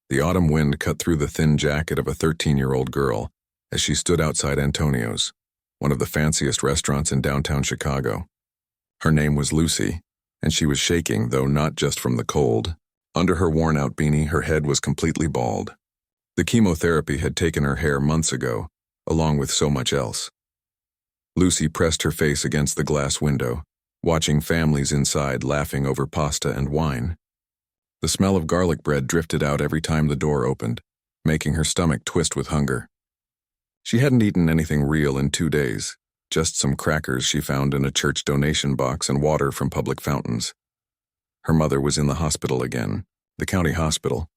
The autumn wind cut through the thin jacket of a 13-year-old girl as she stood outside Antonio's, one of the fanciest restaurants in downtown Chicago. Her name was Lucy, and she was shaking, though not just from the cold. Under her worn-out beanie, her head was completely bald. The chemotherapy had taken her hair months ago, along with so much else. Lucy pressed her face against the glass window, watching families inside laughing over pasta and wine. The smell of garlic bread drifted out every time the door opened, making her stomach twist with hunger. She hadn't eaten anything real in 2 days, just some crackers she found in a church donation box and water from public fountains. Her mother was in the hospital again, the county hospital,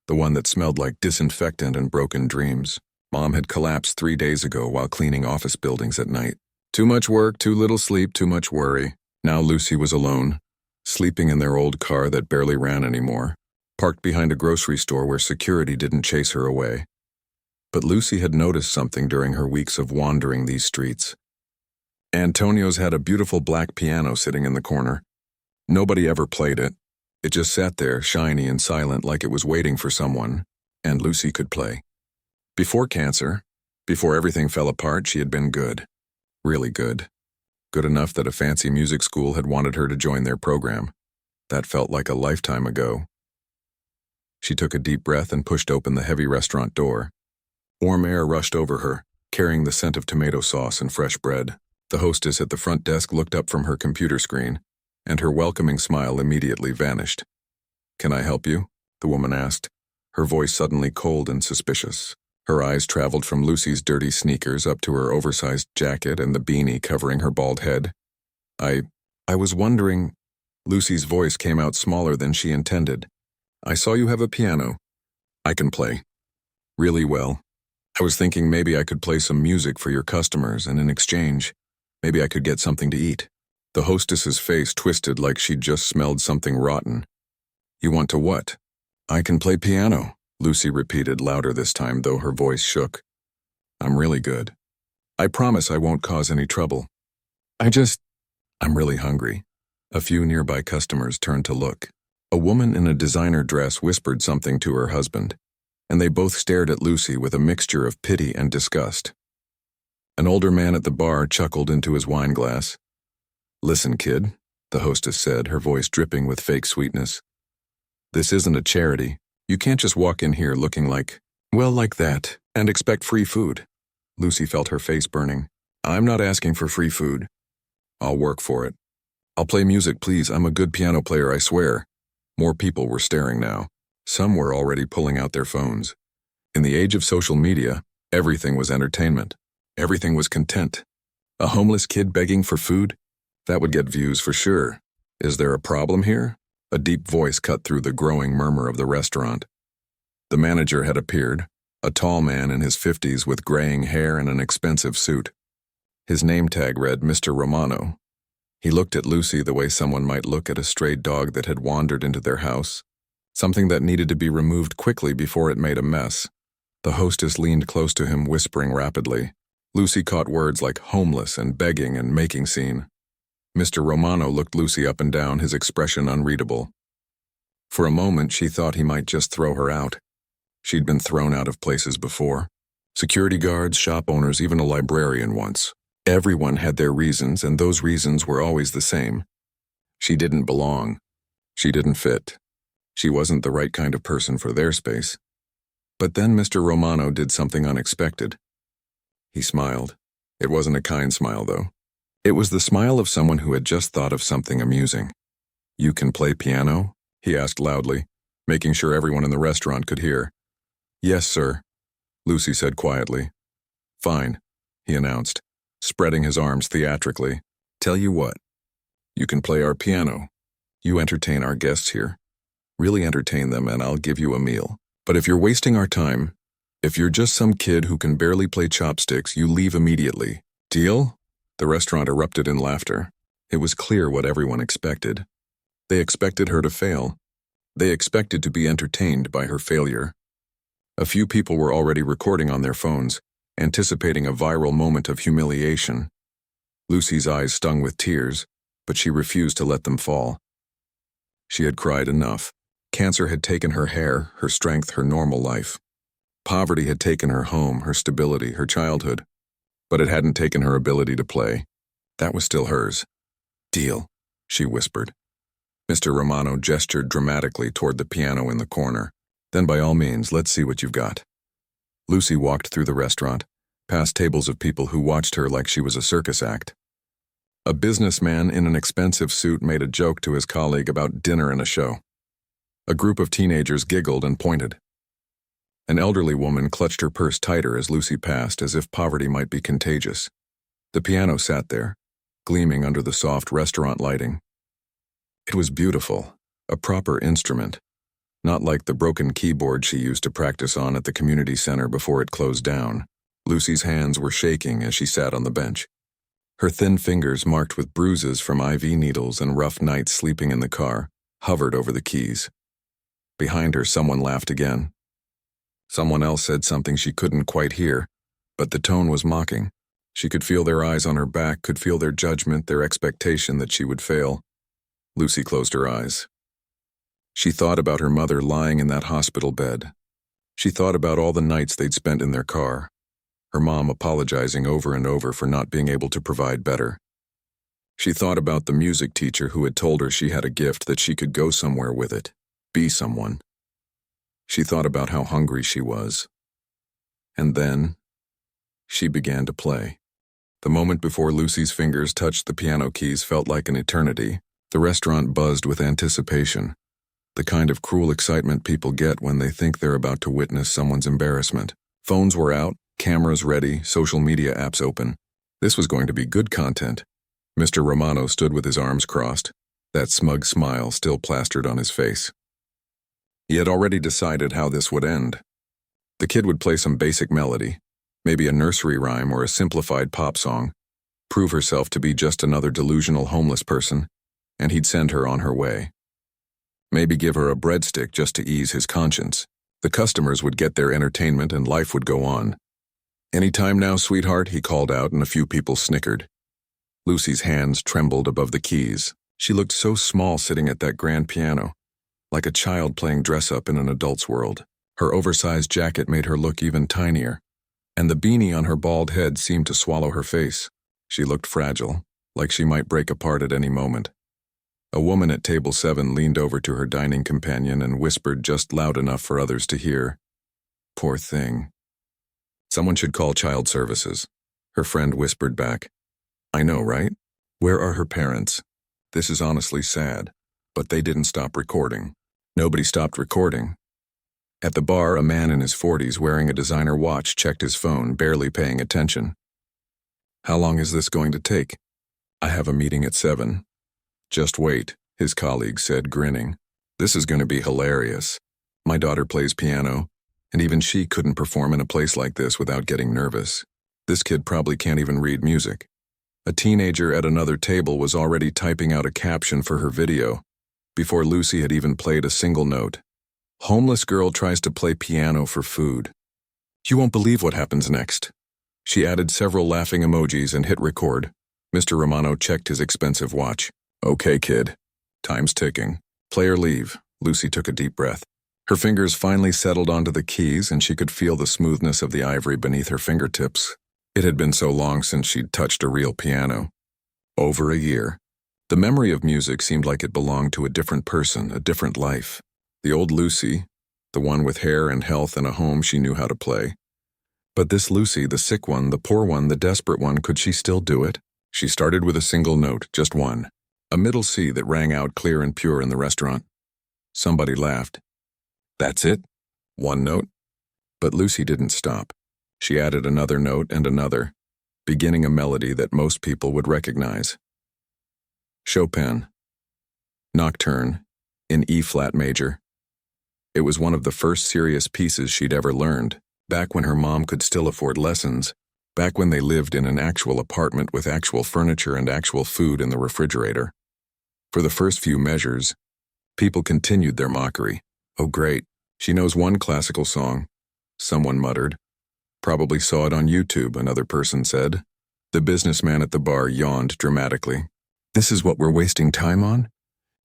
the one that smelled like disinfectant and broken dreams. Mom had collapsed 3 days ago while cleaning office buildings at night. Too much work, too little sleep, too much worry. Now Lucy was alone, sleeping in their old car that barely ran anymore, parked behind a grocery store where security didn't chase her away. But Lucy had noticed something during her weeks of wandering these streets. Antonio's had a beautiful black piano sitting in the corner. Nobody ever played it. It just sat there, shiny and silent, like it was waiting for someone, and Lucy could play. Before cancer, before everything fell apart, she had been good. Really good. Good enough that a fancy music school had wanted her to join their program. That felt like a lifetime ago. She took a deep breath and pushed open the heavy restaurant door. Warm air rushed over her, carrying the scent of tomato sauce and fresh bread. The hostess at the front desk looked up from her computer screen, and her welcoming smile immediately vanished. "Can I help you?" the woman asked, her voice suddenly cold and suspicious. Her eyes traveled from Lucy's dirty sneakers up to her oversized jacket and the beanie covering her bald head. I was wondering." Lucy's voice came out smaller than she intended. "I saw you have a piano. I can play. Really well. I was thinking maybe I could play some music for your customers, and in exchange, maybe I could get something to eat." The hostess's face twisted like she'd just smelled something rotten. "You want to what?" "I can play piano," Lucy repeated louder this time, though her voice shook. "I'm really good. I promise I won't cause any trouble. I'm really hungry." A few nearby customers turned to look. A woman in a designer dress whispered something to her husband, and they both stared at Lucy with a mixture of pity and disgust. An older man at the bar chuckled into his wine glass. "Listen, kid," the hostess said, her voice dripping with fake sweetness. "This isn't a charity. You can't just walk in here looking like that, and expect free food." Lucy felt her face burning. "I'm not asking for free food. I'll work for it. I'll play music, please. I'm a good piano player, I swear." More people were staring now. Some were already pulling out their phones. In the age of social media, everything was entertainment. Everything was content. A homeless kid begging for food? That would get views for sure. "Is there a problem here?" A deep voice cut through the growing murmur of the restaurant. The manager had appeared, a tall man in his 50s with graying hair and an expensive suit. His name tag read Mr. Romano. He looked at Lucy the way someone might look at a stray dog that had wandered into their house, something that needed to be removed quickly before it made a mess. The hostess leaned close to him, whispering rapidly. Lucy caught words like homeless and begging and making scene. Mr. Romano looked Lucy up and down, his expression unreadable. For a moment, she thought he might just throw her out. She'd been thrown out of places before. Security guards, shop owners, even a librarian once. Everyone had their reasons, and those reasons were always the same. She didn't belong. She didn't fit. She wasn't the right kind of person for their space. But then Mr. Romano did something unexpected. He smiled. It wasn't a kind smile, though. It was the smile of someone who had just thought of something amusing. "You can play piano?" he asked loudly, making sure everyone in the restaurant could hear. "Yes, sir," Lucy said quietly. "Fine," he announced, spreading his arms theatrically. "Tell you what. You can play our piano. You entertain our guests here. Really entertain them, and I'll give you a meal. But if you're wasting our time, if you're just some kid who can barely play chopsticks, you leave immediately. Deal?" The restaurant erupted in laughter. It was clear what everyone expected. They expected her to fail. They expected to be entertained by her failure. A few people were already recording on their phones, anticipating a viral moment of humiliation. Lucy's eyes stung with tears, but she refused to let them fall. She had cried enough. Cancer had taken her hair, her strength, her normal life. Poverty had taken her home, her stability, her childhood. But it hadn't taken her ability to play. That was still hers. "Deal," she whispered. Mr. Romano gestured dramatically toward the piano in the corner. "Then by all means, let's see what you've got." Lucy walked through the restaurant, past tables of people who watched her like she was a circus act. A businessman in an expensive suit made a joke to his colleague about dinner and a show. A group of teenagers giggled and pointed. An elderly woman clutched her purse tighter as Lucy passed, as if poverty might be contagious. The piano sat there, gleaming under the soft restaurant lighting. It was beautiful, a proper instrument, not like the broken keyboard she used to practice on at the community center before it closed down. Lucy's hands were shaking as she sat on the bench. Her thin fingers, marked with bruises from IV needles and rough nights sleeping in the car, hovered over the keys. Behind her, someone laughed again. Someone else said something she couldn't quite hear, but the tone was mocking. She could feel their eyes on her back, could feel their judgment, their expectation that she would fail. Lucy closed her eyes. She thought about her mother lying in that hospital bed. She thought about all the nights they'd spent in their car, her mom apologizing over and over for not being able to provide better. She thought about the music teacher who had told her she had a gift, that she could go somewhere with it, be someone. She thought about how hungry she was. And then, she began to play. The moment before Lucy's fingers touched the piano keys felt like an eternity. The restaurant buzzed with anticipation, the kind of cruel excitement people get when they think they're about to witness someone's embarrassment. Phones were out, cameras ready, social media apps open. This was going to be good content. Mr. Romano stood with his arms crossed, that smug smile still plastered on his face. He had already decided how this would end. The kid would play some basic melody, maybe a nursery rhyme or a simplified pop song, prove herself to be just another delusional homeless person, and he'd send her on her way. Maybe give her a breadstick just to ease his conscience. The customers would get their entertainment and life would go on. "Any time now, sweetheart?" he called out, and a few people snickered. Lucy's hands trembled above the keys. She looked so small sitting at that grand piano, like a child playing dress-up in an adult's world. Her oversized jacket made her look even tinier, and the beanie on her bald head seemed to swallow her face. She looked fragile, like she might break apart at any moment. A woman at table 7 leaned over to her dining companion and whispered just loud enough for others to hear. "Poor thing. Someone should call child services," her friend whispered back. "I know, right? Where are her parents? This is honestly sad." But they didn't stop recording. Nobody stopped recording. At the bar, a man in his 40s wearing a designer watch checked his phone, barely paying attention. "How long is this going to take?" "I have a meeting at 7. "Just wait," his colleague said, grinning. "This is going to be hilarious. My daughter plays piano, and even she couldn't perform in a place like this without getting nervous. This kid probably can't even read music." A teenager at another table was already typing out a caption for her video, before Lucy had even played a single note. "Homeless girl tries to play piano for food. You won't believe what happens next." She added several laughing emojis and hit record. Mr. Romano checked his expensive watch. "Okay, kid. Time's ticking. Play or leave." Lucy took a deep breath. Her fingers finally settled onto the keys, and she could feel the smoothness of the ivory beneath her fingertips. It had been so long since she'd touched a real piano. Over a year. The memory of music seemed like it belonged to a different person, a different life. The old Lucy, the one with hair and health and a home she knew how to play. But this Lucy, the sick one, the poor one, the desperate one, could she still do it? She started with a single note, just one. A middle C that rang out clear and pure in the restaurant. Somebody laughed. "That's it? One note?" But Lucy didn't stop. She added another note and another, beginning a melody that most people would recognize. Chopin. Nocturne, in E-flat major. It was one of the first serious pieces she'd ever learned, back when her mom could still afford lessons, back when they lived in an actual apartment with actual furniture and actual food in the refrigerator. For the first few measures, people continued their mockery. "Oh great, she knows one classical song," someone muttered. "Probably saw it on YouTube," another person said. The businessman at the bar yawned dramatically. "This is what we're wasting time on?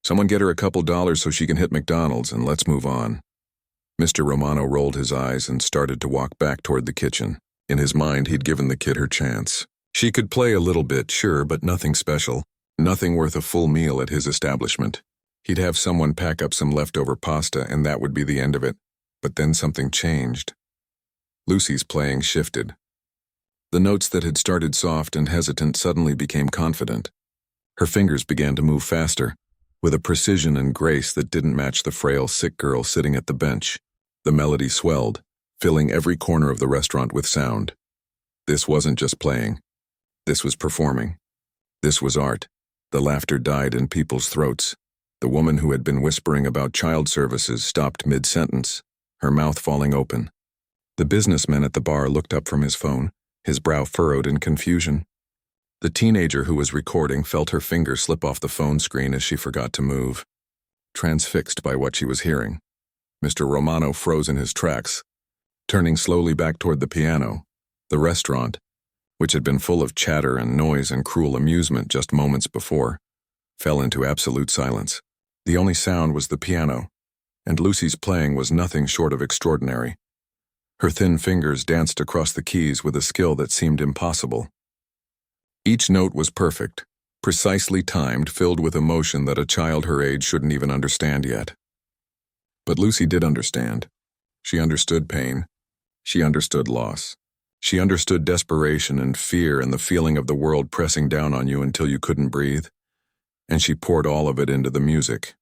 Someone get her a couple dollars so she can hit McDonald's and let's move on. Mr. Romano rolled his eyes and started to walk back toward the kitchen. In his mind, he'd given the kid her chance. She could play a little bit, sure, but nothing special. Nothing worth a full meal at his establishment. He'd have someone pack up some leftover pasta and that would be the end of it. But then something changed. Lucy's playing shifted. The notes that had started soft and hesitant suddenly became confident. Her fingers began to move faster, with a precision and grace that didn't match the frail, sick girl sitting at the bench. The melody swelled, filling every corner of the restaurant with sound. This wasn't just playing. This was performing. This was art. The laughter died in people's throats. The woman who had been whispering about child services stopped mid-sentence, her mouth falling open. The businessman at the bar looked up from his phone, his brow furrowed in confusion. The teenager who was recording felt her finger slip off the phone screen as she forgot to move. Transfixed by what she was hearing, Mr. Romano froze in his tracks, turning slowly back toward the piano. The restaurant, which had been full of chatter and noise and cruel amusement just moments before, fell into absolute silence. The only sound was the piano, and Lucy's playing was nothing short of extraordinary. Her thin fingers danced across the keys with a skill that seemed impossible. Each note was perfect, precisely timed, filled with emotion that a child her age shouldn't even understand yet. But Lucy did understand. She understood pain. She understood loss. She understood desperation and fear and the feeling of the world pressing down on you until you couldn't breathe. And she poured all of it into the music.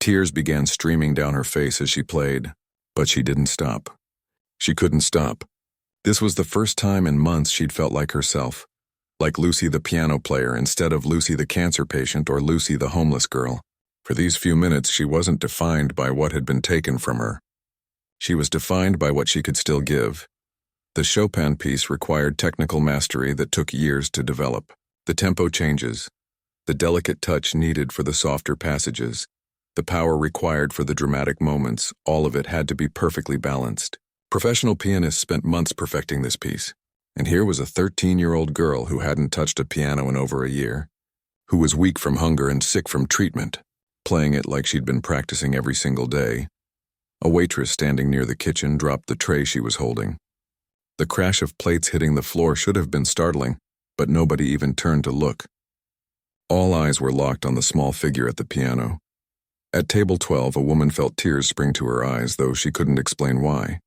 Tears began streaming down her face as she played, but she didn't stop. She couldn't stop. This was the first time in months she'd felt like herself, like Lucy the piano player instead of Lucy the cancer patient or Lucy the homeless girl. For these few minutes, she wasn't defined by what had been taken from her. She was defined by what she could still give. The Chopin piece required technical mastery that took years to develop. The tempo changes, the delicate touch needed for the softer passages, the power required for the dramatic moments, all of it had to be perfectly balanced. Professional pianists spent months perfecting this piece, and here was a 13-year-old girl who hadn't touched a piano in over a year, who was weak from hunger and sick from treatment, playing it like she'd been practicing every single day. A waitress standing near the kitchen dropped the tray she was holding. The crash of plates hitting the floor should have been startling, but nobody even turned to look. All eyes were locked on the small figure at the piano. At table 12, a woman felt tears spring to her eyes, though she couldn't explain why.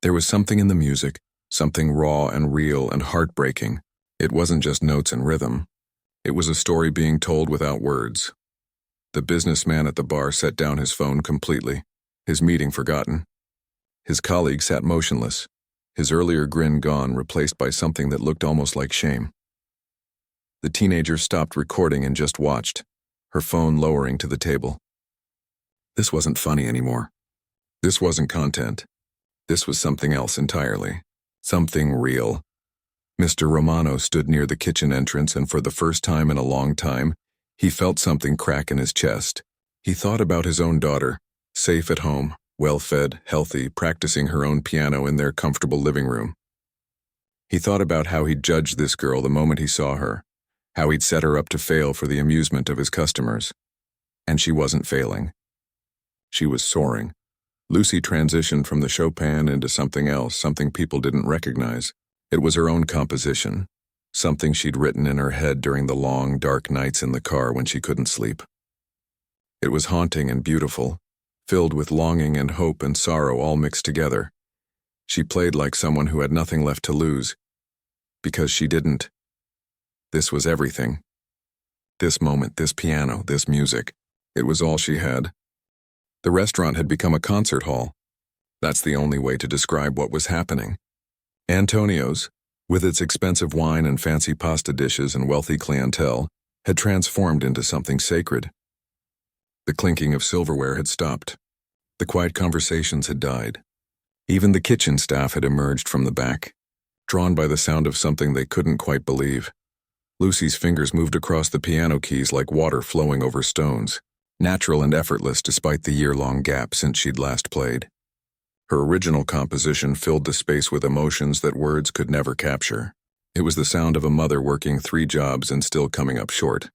There was something in the music, something raw and real and heartbreaking. It wasn't just notes and rhythm. It was a story being told without words. The businessman at the bar set down his phone completely, his meeting forgotten. His colleague sat motionless, his earlier grin gone, replaced by something that looked almost like shame. The teenager stopped recording and just watched, her phone lowering to the table. This wasn't funny anymore. This wasn't content. This was something else entirely. Something real. Mr. Romano stood near the kitchen entrance, and for the first time in a long time, he felt something crack in his chest. He thought about his own daughter, safe at home, well-fed, healthy, practicing her own piano in their comfortable living room. He thought about how he'd judged this girl the moment he saw her, how he'd set her up to fail for the amusement of his customers. And she wasn't failing. She was soaring. Lucy transitioned from the Chopin into something else, something people didn't recognize. It was her own composition, something she'd written in her head during the long, dark nights in the car when she couldn't sleep. It was haunting and beautiful, filled with longing and hope and sorrow all mixed together. She played like someone who had nothing left to lose, because she didn't. This was everything. This moment, this piano, this music. It was all she had. The restaurant had become a concert hall. That's the only way to describe what was happening. Antonio's, with its expensive wine and fancy pasta dishes and wealthy clientele, had transformed into something sacred. The clinking of silverware had stopped. The quiet conversations had died. Even the kitchen staff had emerged from the back, drawn by the sound of something they couldn't quite believe. Lucy's fingers moved across the piano keys like water flowing over stones, natural and effortless despite the year-long gap since she'd last played. Her original composition filled the space with emotions that words could never capture. It was the sound of a mother working 3 jobs and still coming up short.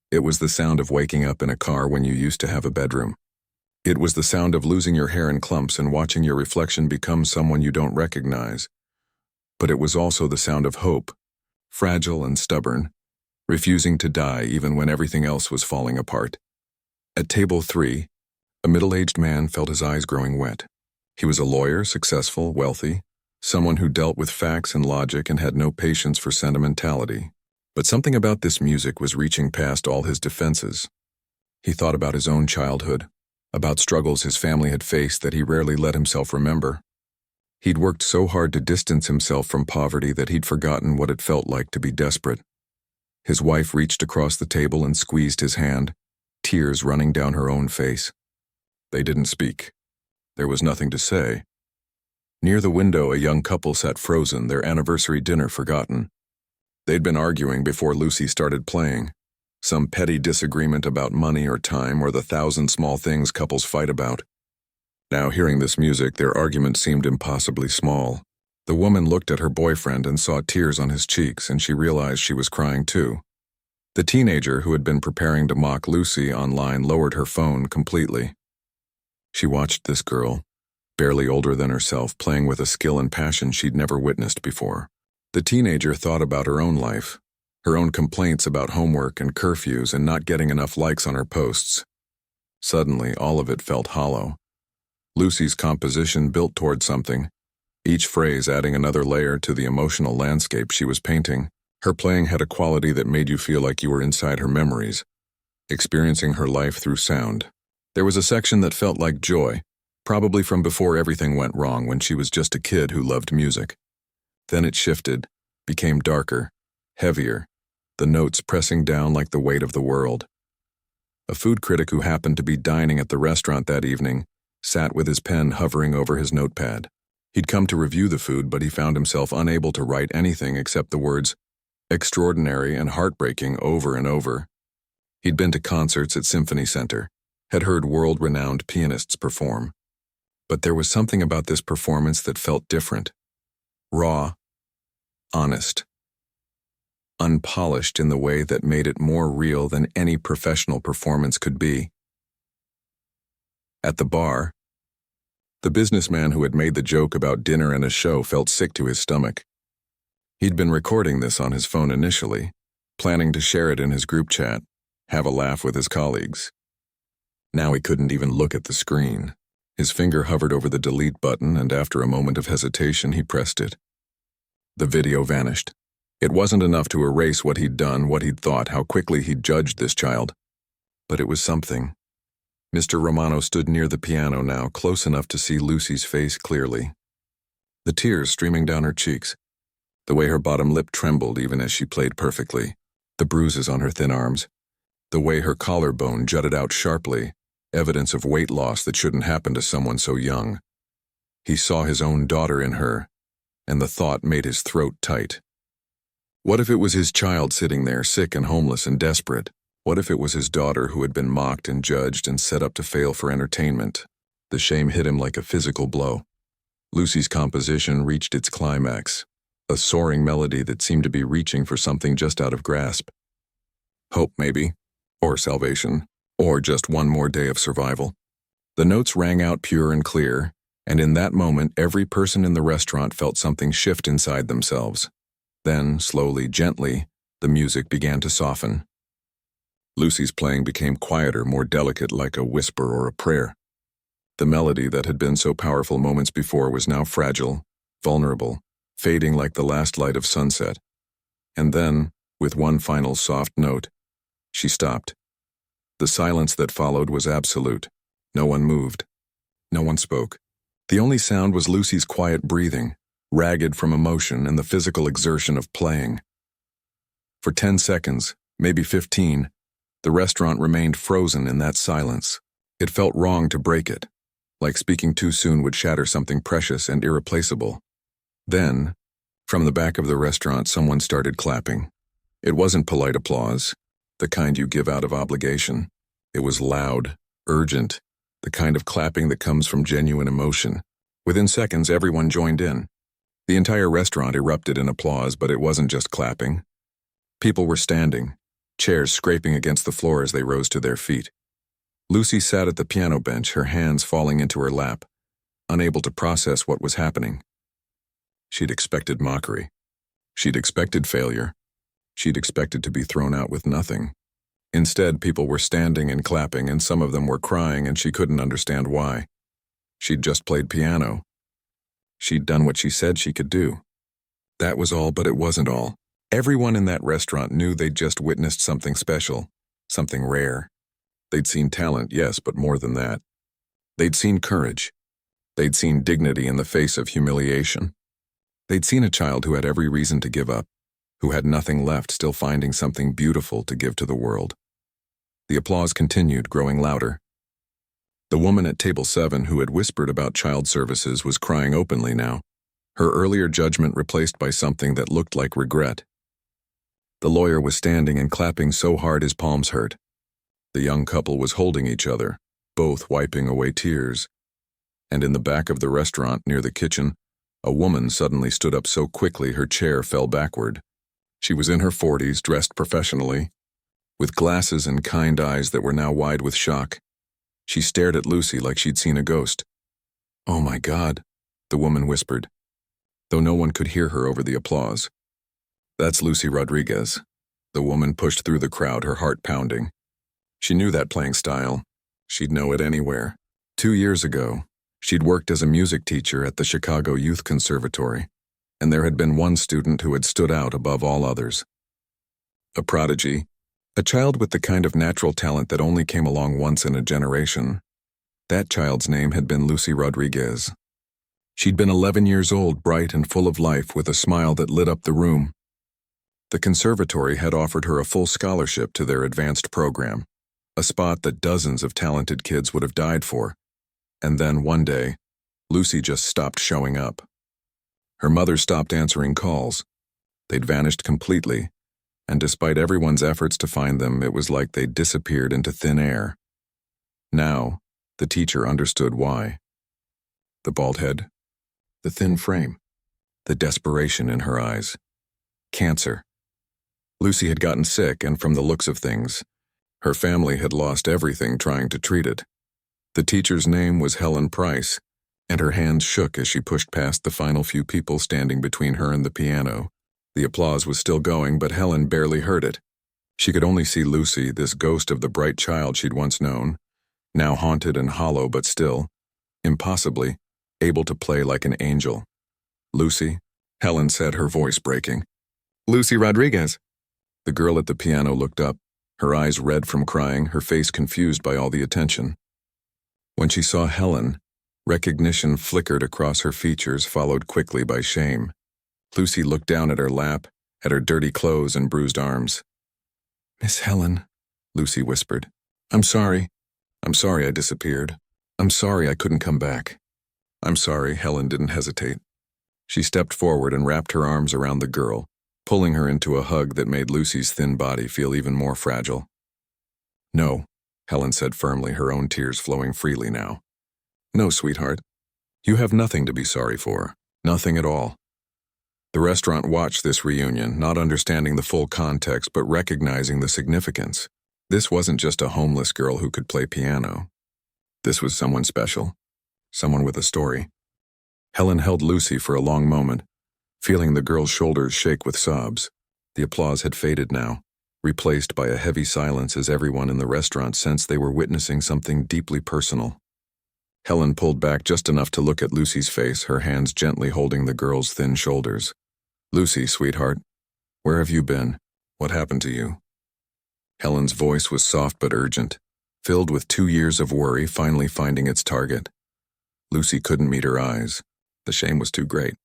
It was the sound of waking up in a car when you used to have a bedroom. It was the sound of losing your hair in clumps and watching your reflection become someone you don't recognize. But it was also the sound of hope, fragile and stubborn, refusing to die even when everything else was falling apart. At table 3, a middle-aged man felt his eyes growing wet. He was a lawyer, successful, wealthy, someone who dealt with facts and logic and had no patience for sentimentality. But something about this music was reaching past all his defenses. He thought about his own childhood, about struggles his family had faced that he rarely let himself remember. He'd worked so hard to distance himself from poverty that he'd forgotten what it felt like to be desperate. His wife reached across the table and squeezed his hand, tears running down her own face. They didn't speak. There was nothing to say. Near the window, a young couple sat frozen, their anniversary dinner forgotten. They'd been arguing before Lucy started playing. Some petty disagreement about money or time or the 1,000 small things couples fight about. Now, hearing this music, their argument seemed impossibly small. The woman looked at her boyfriend and saw tears on his cheeks, and she realized she was crying too. The teenager who had been preparing to mock Lucy online lowered her phone completely. She watched this girl, barely older than herself, playing with a skill and passion she'd never witnessed before. The teenager thought about her own life, her own complaints about homework and curfews and not getting enough likes on her posts. Suddenly, all of it felt hollow. Lucy's composition built toward something, each phrase adding another layer to the emotional landscape she was painting. Her playing had a quality that made you feel like you were inside her memories, experiencing her life through sound. There was a section that felt like joy, probably from before everything went wrong when she was just a kid who loved music. Then it shifted, became darker, heavier, the notes pressing down like the weight of the world. A food critic who happened to be dining at the restaurant that evening sat with his pen hovering over his notepad. He'd come to review the food, but he found himself unable to write anything except the words extraordinary and heartbreaking over and over. He'd been to concerts at Symphony Center, had heard world-renowned pianists perform. But there was something about this performance that felt different. Raw, honest, unpolished in the way that made it more real than any professional performance could be. At the bar, the businessman who had made the joke about dinner and a show felt sick to his stomach. He'd been recording this on his phone initially, planning to share it in his group chat, have a laugh with his colleagues. Now he couldn't even look at the screen. His finger hovered over the delete button, and after a moment of hesitation, he pressed it. The video vanished. It wasn't enough to erase what he'd done, what he'd thought, how quickly he'd judged this child. But it was something. Mr. Romano stood near the piano now, close enough to see Lucy's face clearly. The tears streaming down her cheeks, the way her bottom lip trembled even as she played perfectly, the bruises on her thin arms, the way her collarbone jutted out sharply, evidence of weight loss that shouldn't happen to someone so young. He saw his own daughter in her, and the thought made his throat tight. What if it was his child sitting there, sick and homeless and desperate? What if it was his daughter who had been mocked and judged and set up to fail for entertainment? The shame hit him like a physical blow. Lucy's composition reached its climax, a soaring melody that seemed to be reaching for something just out of grasp. Hope, maybe, or salvation, or just one more day of survival. The notes rang out pure and clear, and in that moment every person in the restaurant felt something shift inside themselves. Then, slowly, gently, the music began to soften. Lucy's playing became quieter, more delicate, like a whisper or a prayer. The melody that had been so powerful moments before was now fragile, vulnerable, fading like the last light of sunset. And then, with one final soft note, she stopped. The silence that followed was absolute. No one moved. No one spoke. The only sound was Lucy's quiet breathing, ragged from emotion and the physical exertion of playing. For 10 seconds, maybe 15, the restaurant remained frozen in that silence. It felt wrong to break it, like speaking too soon would shatter something precious and irreplaceable. Then, from the back of the restaurant, someone started clapping. It wasn't polite applause, the kind you give out of obligation. It was loud, urgent, the kind of clapping that comes from genuine emotion. Within seconds, everyone joined in. The entire restaurant erupted in applause, but it wasn't just clapping. People were standing, chairs scraping against the floor as they rose to their feet. Lucy sat at the piano bench, her hands falling into her lap, unable to process what was happening. She'd expected mockery. She'd expected failure. She'd expected to be thrown out with nothing. Instead, people were standing and clapping, and some of them were crying, and she couldn't understand why. She'd just played piano. She'd done what she said she could do. That was all, but it wasn't all. Everyone in that restaurant knew they'd just witnessed something special, something rare. They'd seen talent, yes, but more than that. They'd seen courage. They'd seen dignity in the face of humiliation. They'd seen a child who had every reason to give up, who had nothing left, still finding something beautiful to give to the world. The applause continued, growing louder. The woman at table 7 who had whispered about child services was crying openly now, her earlier judgment replaced by something that looked like regret. The lawyer was standing and clapping so hard his palms hurt. The young couple was holding each other, both wiping away tears. And in the back of the restaurant, near the kitchen, a woman suddenly stood up so quickly her chair fell backward. She was in her 40s, dressed professionally, with glasses and kind eyes that were now wide with shock. She stared at Lucy like she'd seen a ghost. "Oh my God," the woman whispered, though no one could hear her over the applause. "That's Lucy Rodriguez." The woman pushed through the crowd, her heart pounding. She knew that playing style. She'd know it anywhere. 2 years ago, she'd worked as a music teacher at the Chicago Youth Conservatory, and there had been one student who had stood out above all others. A prodigy, a child with the kind of natural talent that only came along once in a generation. That child's name had been Lucy Rodriguez. She'd been 11 years old, bright and full of life, with a smile that lit up the room. The conservatory had offered her a full scholarship to their advanced program, a spot that dozens of talented kids would have died for. And then, one day, Lucy just stopped showing up. Her mother stopped answering calls. They'd vanished completely, and despite everyone's efforts to find them, it was like they'd disappeared into thin air. Now, the teacher understood why. The bald head, the thin frame, the desperation in her eyes. Cancer. Lucy had gotten sick, and from the looks of things, her family had lost everything trying to treat it. The teacher's name was Helen Price, and her hands shook as she pushed past the final few people standing between her and the piano. The applause was still going, but Helen barely heard it. She could only see Lucy, this ghost of the bright child she'd once known, now haunted and hollow, but still, impossibly, able to play like an angel. "Lucy," Helen said, her voice breaking. "Lucy Rodriguez." The girl at the piano looked up, her eyes red from crying, her face confused by all the attention. When she saw Helen, recognition flickered across her features, followed quickly by shame. Lucy looked down at her lap, at her dirty clothes and bruised arms. "Miss Helen," Lucy whispered. I'm sorry I disappeared. I'm sorry I couldn't come back. I'm sorry." Helen didn't hesitate. She stepped forward and wrapped her arms around the girl, pulling her into a hug that made Lucy's thin body feel even more fragile. "No," Helen said firmly, her own tears flowing freely now. "No, sweetheart. You have nothing to be sorry for. Nothing at all." The restaurant watched this reunion, not understanding the full context but recognizing the significance. This wasn't just a homeless girl who could play piano. This was someone special, someone with a story. Helen held Lucy for a long moment, feeling the girl's shoulders shake with sobs. The applause had faded now, replaced by a heavy silence as everyone in the restaurant sensed they were witnessing something deeply personal. Helen pulled back just enough to look at Lucy's face, her hands gently holding the girl's thin shoulders. "Lucy, sweetheart, where have you been? What happened to you?" Helen's voice was soft but urgent, filled with 2 years of worry finally finding its target. Lucy couldn't meet her eyes. The shame was too great.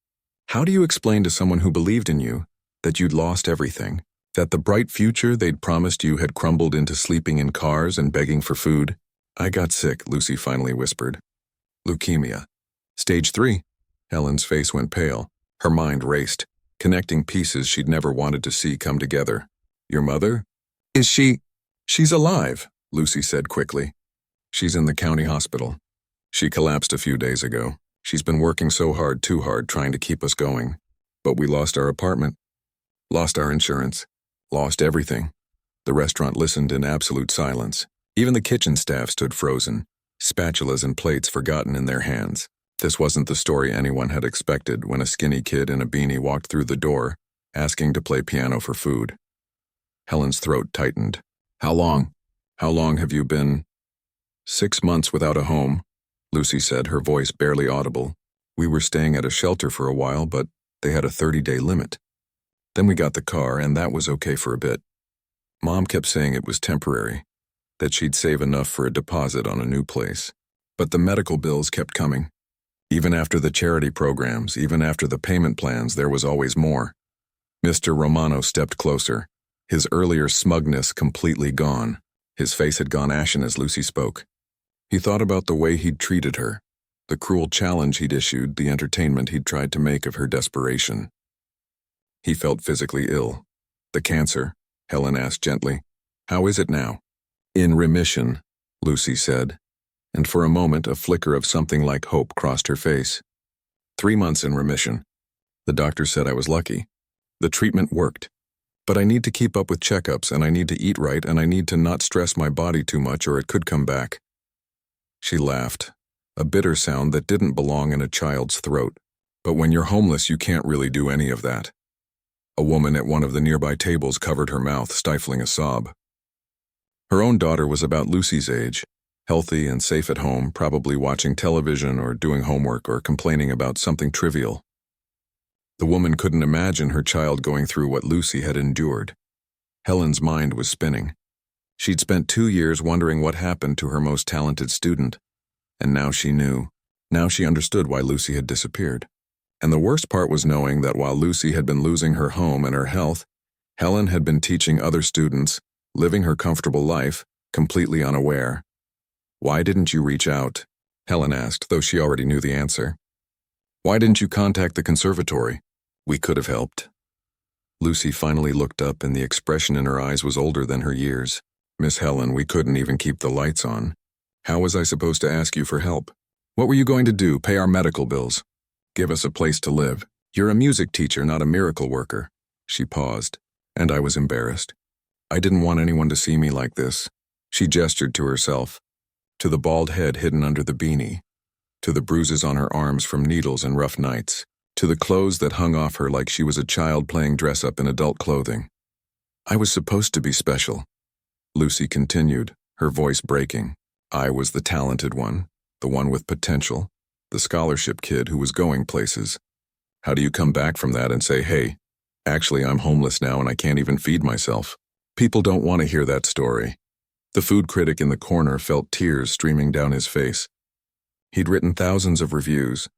How do you explain to someone who believed in you that you'd lost everything, that the bright future they'd promised you had crumbled into sleeping in cars and begging for food? "I got sick," Lucy finally whispered. "Leukemia. Stage 3. Helen's face went pale. Her mind raced, connecting pieces she'd never wanted to see come together. "Your mother? Is she—" "She's alive," Lucy said quickly. "She's in the county hospital. She collapsed a few days ago. She's been working so hard, too hard, trying to keep us going. But we lost our apartment, lost our insurance, lost everything. The restaurant listened in absolute silence. Even the kitchen staff stood frozen, spatulas and plates forgotten in their hands. This wasn't the story anyone had expected when a skinny kid in a beanie walked through the door, asking to play piano for food. Helen's throat tightened. How long? How long have you been? 6 months without a home, Lucy said, her voice barely audible. We were staying at a shelter for a while, but they had a 30-day limit. Then we got the car, and that was okay for a bit. Mom kept saying it was temporary, that she'd save enough for a deposit on a new place. But the medical bills kept coming. Even after the charity programs, even after the payment plans, there was always more. Mr. Romano stepped closer, his earlier smugness completely gone. His face had gone ashen as Lucy spoke. He thought about the way he'd treated her, the cruel challenge he'd issued, the entertainment he'd tried to make of her desperation. He felt physically ill. The cancer, Helen asked gently. How is it now? In remission, Lucy said, and for a moment a flicker of something like hope crossed her face. 3 months in remission. The doctor said I was lucky. The treatment worked. But I need to keep up with checkups, and I need to eat right, and I need to not stress my body too much or it could come back. She laughed, a bitter sound that didn't belong in a child's throat. But when you're homeless, you can't really do any of that. A woman at one of the nearby tables covered her mouth, stifling a sob. Her own daughter was about Lucy's age, healthy and safe at home, probably watching television or doing homework or complaining about something trivial. The woman couldn't imagine her child going through what Lucy had endured. Helen's mind was spinning. She'd spent 2 years wondering what happened to her most talented student, and now she knew. Now she understood why Lucy had disappeared. And the worst part was knowing that while Lucy had been losing her home and her health, Helen had been teaching other students, living her comfortable life, completely unaware. Why didn't you reach out? Helen asked, though she already knew the answer. Why didn't you contact the conservatory? We could have helped. Lucy finally looked up, and the expression in her eyes was older than her years. Miss Helen, we couldn't even keep the lights on. How was I supposed to ask you for help? What were you going to do, pay our medical bills? Give us a place to live? You're a music teacher, not a miracle worker. She paused, and I was embarrassed. I didn't want anyone to see me like this. She gestured to herself, to the bald head hidden under the beanie, to the bruises on her arms from needles and rough nights, to the clothes that hung off her like she was a child playing dress-up in adult clothing. I was supposed to be special, Lucy continued, her voice breaking. I was the talented one, the one with potential, the scholarship kid who was going places. How do you come back from that and say, hey, actually I'm homeless now and I can't even feed myself? People don't want to hear that story. The food critic in the corner felt tears streaming down his face. He'd written thousands of reviews,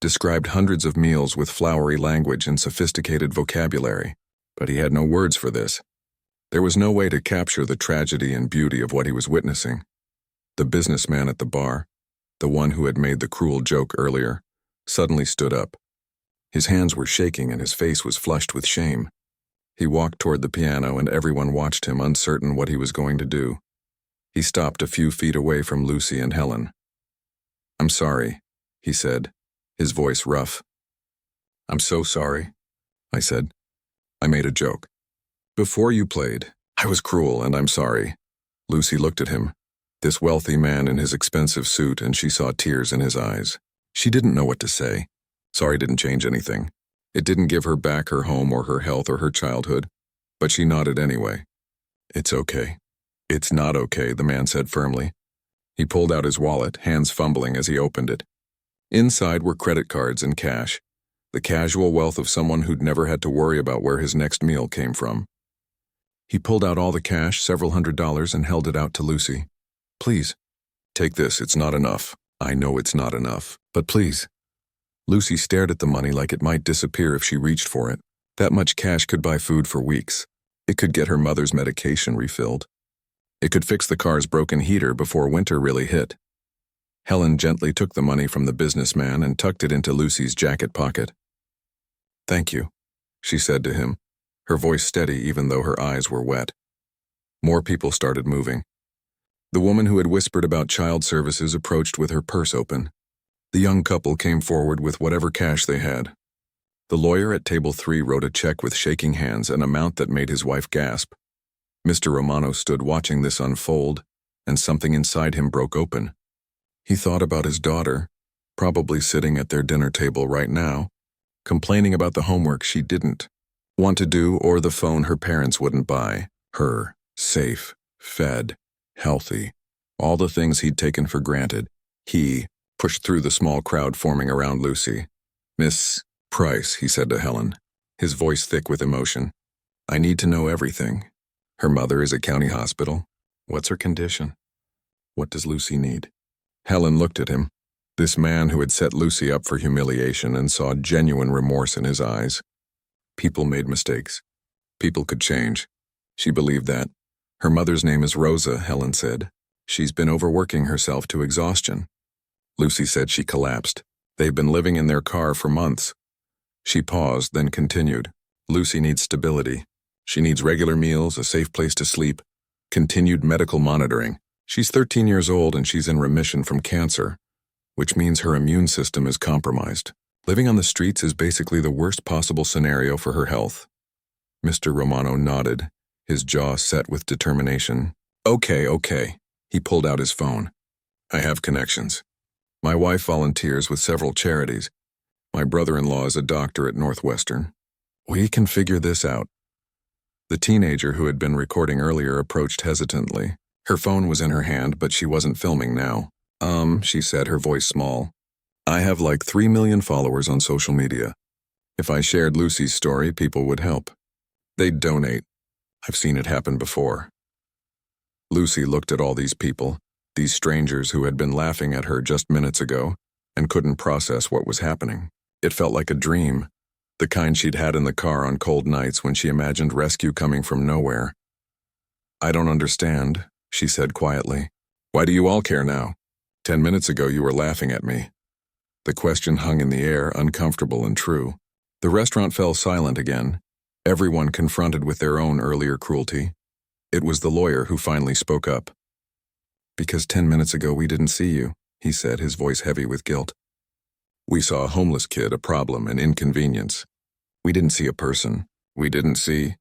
described hundreds of meals with flowery language and sophisticated vocabulary, but he had no words for this. There was no way to capture the tragedy and beauty of what he was witnessing. The businessman at the bar, the one who had made the cruel joke earlier, suddenly stood up. His hands were shaking and his face was flushed with shame. He walked toward the piano and everyone watched him, uncertain what he was going to do. He stopped a few feet away from Lucy and Helen. I'm sorry, he said, his voice rough. I'm so sorry, I said. I made a joke. Before you played, I was cruel and I'm sorry. Lucy looked at him, this wealthy man in his expensive suit, and she saw tears in his eyes. She didn't know what to say. Sorry didn't change anything. It didn't give her back her home or her health or her childhood, but she nodded anyway. It's okay. It's not okay, the man said firmly. He pulled out his wallet, hands fumbling as he opened it. Inside were credit cards and cash, the casual wealth of someone who'd never had to worry about where his next meal came from. He pulled out all the cash, several $100s, and held it out to Lucy. Please, take this, it's not enough. I know it's not enough, but please. Lucy stared at the money like it might disappear if she reached for it. That much cash could buy food for weeks. It could get her mother's medication refilled. It could fix the car's broken heater before winter really hit. Helen gently took the money from the businessman and tucked it into Lucy's jacket pocket. Thank you, she said to him, her voice steady even though her eyes were wet. More people started moving. The woman who had whispered about child services approached with her purse open. The young couple came forward with whatever cash they had. The lawyer at table 3 wrote a check with shaking hands, an amount that made his wife gasp. Mr. Romano stood watching this unfold, and something inside him broke open. He thought about his daughter, probably sitting at their dinner table right now, complaining about the homework she didn't want to do or the phone her parents wouldn't buy her, safe, fed, healthy, all the things he'd taken for granted. He pushed through the small crowd forming around Lucy. "Miss Price," he said to Helen, his voice thick with emotion. "I need to know everything. Her mother is at county hospital. What's her condition? What does Lucy need?" Helen looked at him, this man who had set Lucy up for humiliation, and saw genuine remorse in his eyes. People made mistakes. People could change. She believed that. "Her mother's name is Rosa," Helen said. "She's been overworking herself to exhaustion." Lucy said she collapsed. "They've been living in their car for months." She paused, then continued. "Lucy needs stability. She needs regular meals, a safe place to sleep, continued medical monitoring. She's 13 years old and she's in remission from cancer, which means her immune system is compromised. Living on the streets is basically the worst possible scenario for her health." Mr. Romano nodded, his jaw set with determination. Okay. He pulled out his phone. "I have connections. My wife volunteers with several charities. My brother-in-law is a doctor at Northwestern. We can figure this out." The teenager who had been recording earlier approached hesitantly. Her phone was in her hand, but she wasn't filming now. She said, her voice small. "I have like 3 million followers on social media. If I shared Lucy's story, people would help. They'd donate. I've seen it happen before." Lucy looked at all these people, these strangers who had been laughing at her just minutes ago, and couldn't process what was happening. It felt like a dream, the kind she'd had in the car on cold nights when she imagined rescue coming from nowhere. "I don't understand," she said quietly. "Why do you all care now? 10 minutes ago you were laughing at me." The question hung in the air, uncomfortable and true. The restaurant fell silent again, everyone confronted with their own earlier cruelty. It was the lawyer who finally spoke up. "Because 10 minutes ago we didn't see you," he said, his voice heavy with guilt. "We saw a homeless kid, a problem, an inconvenience. We didn't see a person. We didn't see..."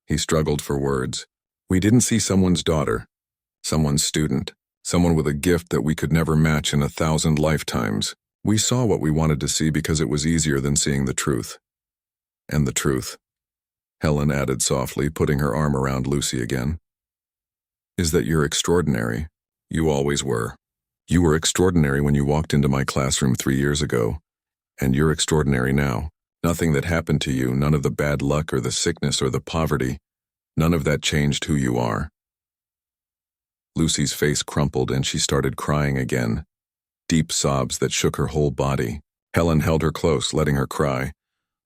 He struggled for words. "We didn't see someone's daughter, someone's student, someone with a gift that we could never match in 1,000 lifetimes. We saw what we wanted to see because it was easier than seeing the truth." "And the truth," Helen added softly, putting her arm around Lucy again, "is that you're extraordinary. You always were. You were extraordinary when you walked into my classroom 3 years ago, and you're extraordinary now. Nothing that happened to you, none of the bad luck or the sickness or the poverty, none of that changed who you are." Lucy's face crumpled and she started crying again, deep sobs that shook her whole body. Helen held her close, letting her cry,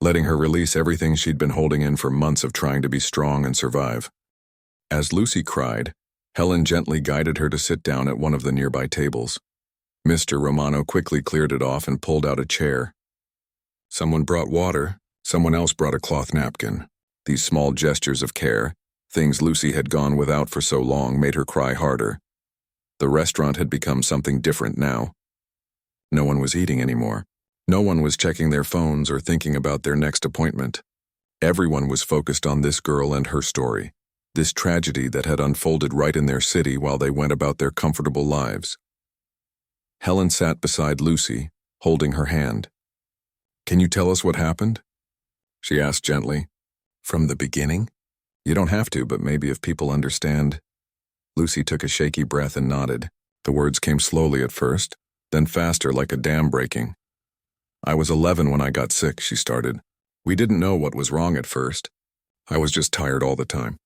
letting her release everything she'd been holding in for months of trying to be strong and survive. As Lucy cried, Helen gently guided her to sit down at one of the nearby tables. Mr. Romano quickly cleared it off and pulled out a chair. Someone brought water, someone else brought a cloth napkin. These small gestures of care, things Lucy had gone without for so long, made her cry harder. The restaurant had become something different now. No one was eating anymore. No one was checking their phones or thinking about their next appointment. Everyone was focused on this girl and her story, this tragedy that had unfolded right in their city while they went about their comfortable lives. Helen sat beside Lucy, holding her hand. "Can you tell us what happened?" she asked gently. "From the beginning? You don't have to, but maybe if people understand." Lucy took a shaky breath and nodded. The words came slowly at first, then faster like a dam breaking. "I was 11 when I got sick," she started. "We didn't know what was wrong at first. I was just tired all the time.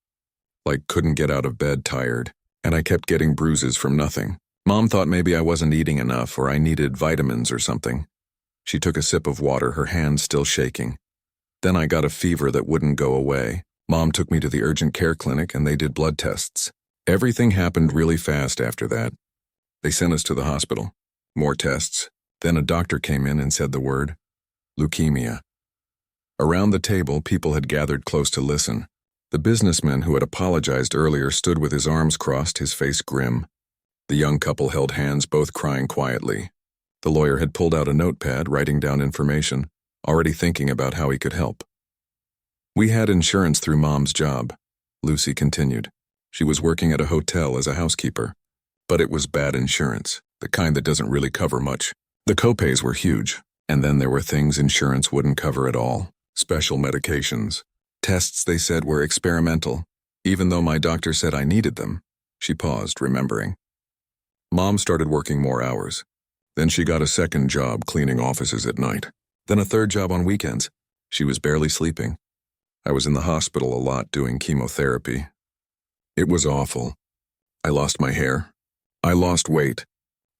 Like couldn't get out of bed tired, and I kept getting bruises from nothing. Mom thought maybe I wasn't eating enough or I needed vitamins or something." She took a sip of water, her hand still shaking. "Then I got a fever that wouldn't go away. Mom took me to the urgent care clinic and they did blood tests. Everything happened really fast after that. They sent us to the hospital. More tests. Then a doctor came in and said the word, leukemia." Around the table, people had gathered close to listen. The businessman who had apologized earlier stood with his arms crossed, his face grim. The young couple held hands, both crying quietly. The lawyer had pulled out a notepad, writing down information, already thinking about how he could help. "We had insurance through Mom's job," Lucy continued. She was working at a hotel as a housekeeper. But it was bad insurance, the kind that doesn't really cover much. The copays were huge, and then there were things insurance wouldn't cover at all. Special medications. Tests they said were experimental, even though my doctor said I needed them. She paused, remembering. Mom started working more hours. Then she got a second job cleaning offices at night. Then a third job on weekends. She was barely sleeping. I was in the hospital a lot doing chemotherapy. It was awful. I lost my hair. I lost weight.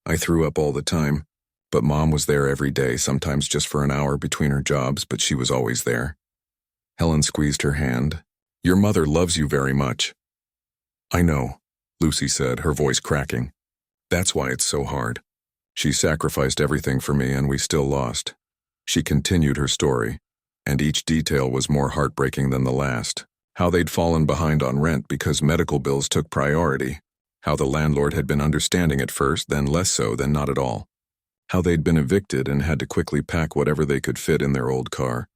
I threw up all the time, but Mom was there every day, sometimes just for an hour between her jobs, but she was always there. Helen squeezed her hand. Your mother loves you very much. I know, Lucy said, her voice cracking. That's why it's so hard. She sacrificed everything for me and we still lost. She continued her story, and each detail was more heartbreaking than the last. How they'd fallen behind on rent because medical bills took priority. How the landlord had been understanding at first, then less so than not at all. How they'd been evicted and had to quickly pack whatever they could fit in their old car.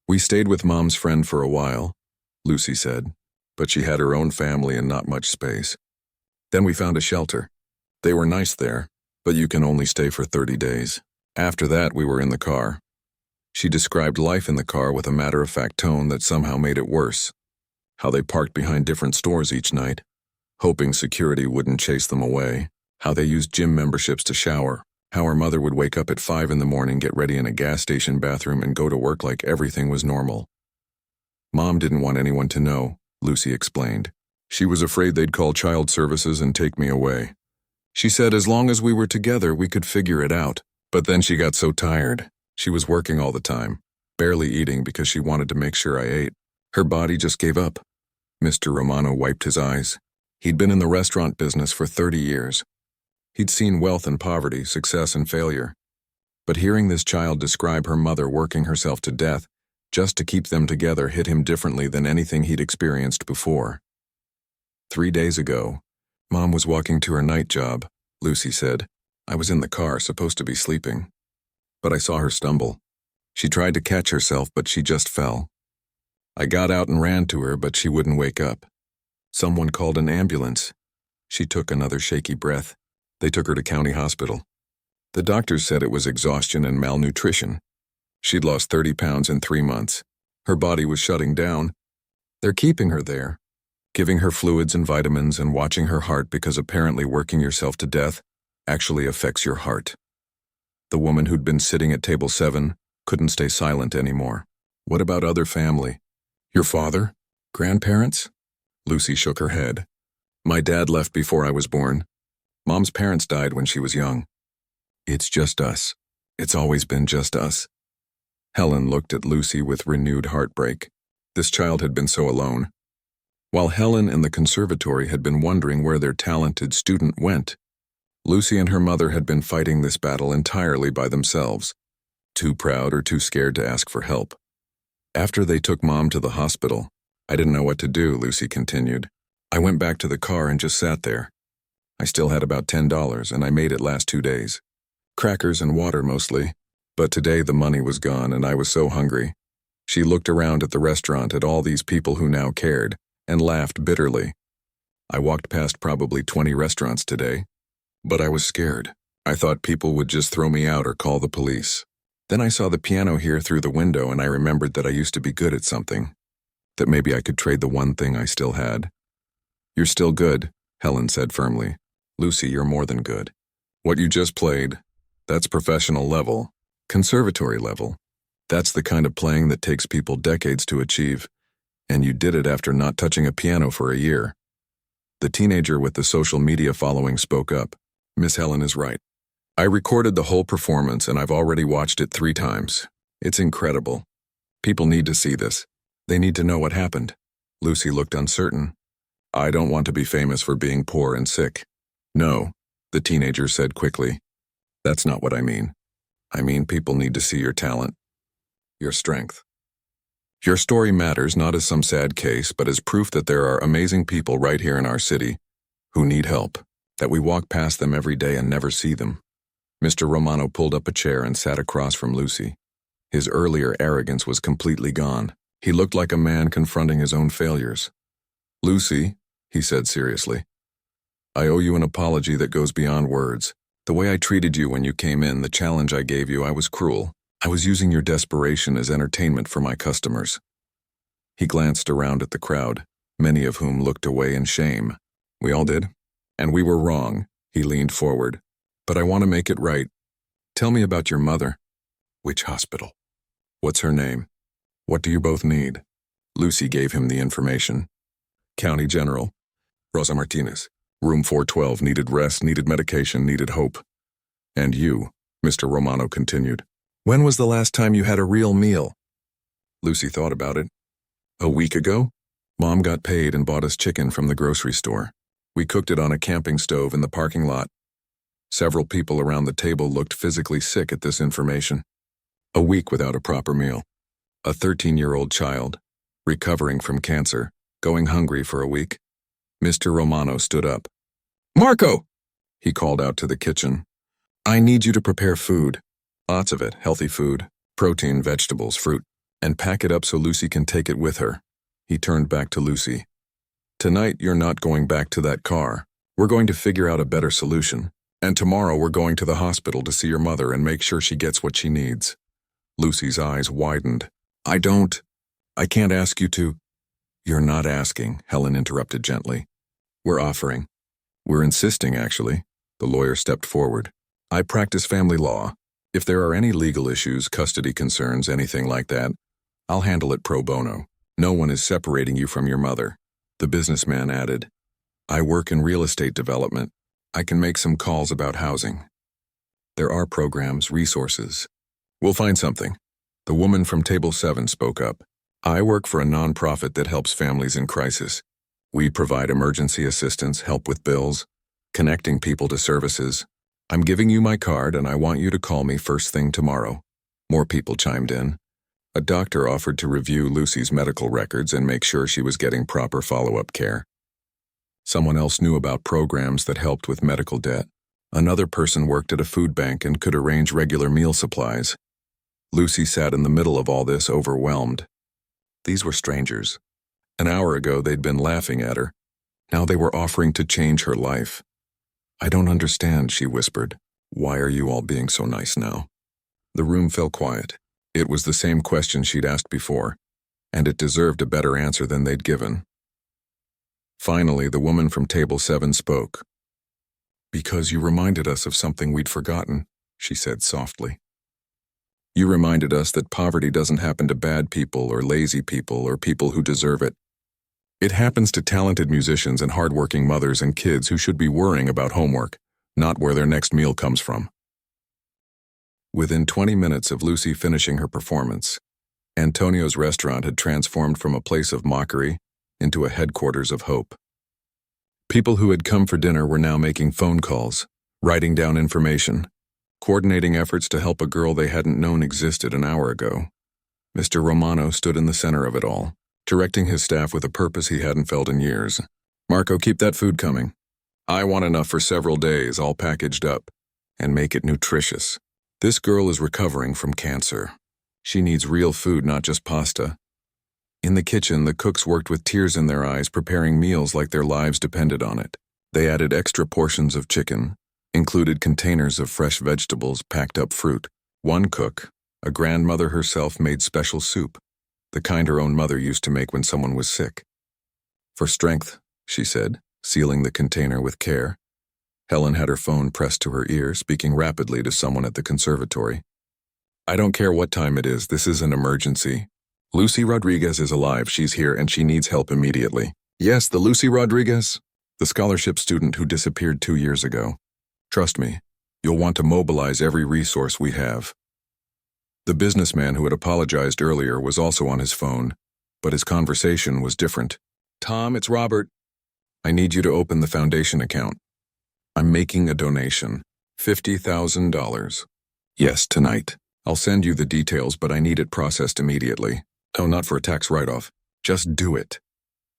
We stayed with Mom's friend for a while, Lucy said, but she had her own family and not much space. Then we found a shelter. They were nice there, but you can only stay for 30 days. After that, we were in the car. She described life in the car with a matter-of-fact tone that somehow made it worse. How they parked behind different stores each night, hoping security wouldn't chase them away. How they used gym memberships to shower. How her mother would wake up at 5 in the morning, get ready in a gas station bathroom, and go to work like everything was normal. Mom didn't want anyone to know, Lucy explained. She was afraid they'd call child services and take me away. She said as long as we were together, we could figure it out. But then she got so tired. She was working all the time, barely eating because she wanted to make sure I ate. Her body just gave up. Mr. Romano wiped his eyes. He'd been in the restaurant business for 30 years. He'd seen wealth and poverty, success and failure. But hearing this child describe her mother working herself to death just to keep them together hit him differently than anything he'd experienced before. 3 days ago, Mom was walking to her night job, Lucy said. I was in the car, supposed to be sleeping. But I saw her stumble. She tried to catch herself, but she just fell. I got out and ran to her, but she wouldn't wake up. Someone called an ambulance. She took another shaky breath. They took her to county hospital. The doctors said it was exhaustion and malnutrition. She'd lost 30 pounds in 3 months. Her body was shutting down. They're keeping her there, giving her fluids and vitamins and watching her heart because apparently working yourself to death actually affects your heart. The woman who'd been sitting at table 7 couldn't stay silent anymore. What about other family? Your father? Grandparents? Lucy shook her head. My dad left before I was born. Mom's parents died when she was young. It's just us. It's always been just us. Helen looked at Lucy with renewed heartbreak. This child had been so alone. While Helen and the conservatory had been wondering where their talented student went, Lucy and her mother had been fighting this battle entirely by themselves, too proud or too scared to ask for help. After they took Mom to the hospital, I didn't know what to do, Lucy continued. I went back to the car and just sat there. I still had about $10 and I made it last 2 days. Crackers and water mostly, but today the money was gone and I was so hungry. She looked around at the restaurant at all these people who now cared and laughed bitterly. I walked past probably 20 restaurants today. But I was scared. I thought people would just throw me out or call the police. Then I saw the piano here through the window and I remembered that I used to be good at something. That maybe I could trade the one thing I still had. You're still good, Helen said firmly. Lucy, you're more than good. What you just played, that's professional level, conservatory level. That's the kind of playing that takes people decades to achieve. And you did it after not touching a piano for a year. The teenager with the social media following spoke up. Miss Helen is right. I recorded the whole performance and I've already watched it 3 times. It's incredible. People need to see this. They need to know what happened. Lucy looked uncertain. I don't want to be famous for being poor and sick. No, the teenager said quickly. That's not what I mean. I mean people need to see your talent, your strength. Your story matters not as some sad case, but as proof that there are amazing people right here in our city who need help, that we walk past them every day and never see them. Mr. Romano pulled up a chair and sat across from Lucy. His earlier arrogance was completely gone. He looked like a man confronting his own failures. Lucy, he said seriously. I owe you an apology that goes beyond words. The way I treated you when you came in, the challenge I gave you, I was cruel. I was using your desperation as entertainment for my customers. He glanced around at the crowd, many of whom looked away in shame. We all did. And we were wrong. He leaned forward. But I want to make it right. Tell me about your mother. Which hospital? What's her name? What do you both need? Lucy gave him the information. County General. Rosa Martinez. Room 412, needed rest, needed medication, needed hope. And you, Mr. Romano continued. When was the last time you had a real meal? Lucy thought about it. A week ago? Mom got paid and bought us chicken from the grocery store. We cooked it on a camping stove in the parking lot. Several people around the table looked physically sick at this information. A week without a proper meal. A 13-year-old child, recovering from cancer, going hungry for a week. Mr. Romano stood up. Marco! He called out to the kitchen. I need you to prepare food. Lots of it, healthy food, protein, vegetables, fruit, and pack it up so Lucy can take it with her. He turned back to Lucy. Tonight you're not going back to that car. We're going to figure out a better solution. And tomorrow we're going to the hospital to see your mother and make sure she gets what she needs. Lucy's eyes widened. I can't ask you to. You're not asking, Helen interrupted gently. We're offering. We're insisting, actually. The lawyer stepped forward. I practice family law. If there are any legal issues, custody concerns, anything like that, I'll handle it pro bono. No one is separating you from your mother. The businessman added. I work in real estate development. I can make some calls about housing. There are programs, resources. We'll find something. The woman from Table 7 spoke up. I work for a nonprofit that helps families in crisis. We provide emergency assistance, help with bills, connecting people to services. I'm giving you my card and I want you to call me first thing tomorrow. More people chimed in. A doctor offered to review Lucy's medical records and make sure she was getting proper follow-up care. Someone else knew about programs that helped with medical debt. Another person worked at a food bank and could arrange regular meal supplies. Lucy sat in the middle of all this, overwhelmed. These were strangers. An hour ago they'd been laughing at her. Now they were offering to change her life. I don't understand, she whispered. Why are you all being so nice now? The room fell quiet. It was the same question she'd asked before, and it deserved a better answer than they'd given. Finally, the woman from Table 7 spoke. Because you reminded us of something we'd forgotten, she said softly. You reminded us that poverty doesn't happen to bad people or lazy people or people who deserve it. It happens to talented musicians and hardworking mothers and kids who should be worrying about homework, not where their next meal comes from. Within 20 minutes of Lucy finishing her performance, Antonio's restaurant had transformed from a place of mockery into a headquarters of hope. People who had come for dinner were now making phone calls, writing down information, coordinating efforts to help a girl they hadn't known existed an hour ago. Mr. Romano stood in the center of it all, directing his staff with a purpose he hadn't felt in years. Marco, keep that food coming. I want enough for several days, all packaged up, and make it nutritious. This girl is recovering from cancer. She needs real food, not just pasta. In the kitchen, the cooks worked with tears in their eyes, preparing meals like their lives depended on it. They added extra portions of chicken, included containers of fresh vegetables, packed up fruit. One cook, a grandmother herself, made special soup, the kind her own mother used to make when someone was sick. For strength, she said, sealing the container with care. Helen had her phone pressed to her ear, speaking rapidly to someone at the conservatory. I don't care what time it is, this is an emergency. Lucy Rodriguez is alive, she's here, and she needs help immediately. Yes, the Lucy Rodriguez? The scholarship student who disappeared 2 years ago. Trust me, you'll want to mobilize every resource we have. The businessman who had apologized earlier was also on his phone, but his conversation was different. Tom, it's Robert. I need you to open the foundation account. I'm making a donation. $50,000. Yes, tonight. I'll send you the details, but I need it processed immediately. No, not for a tax write-off. Just do it.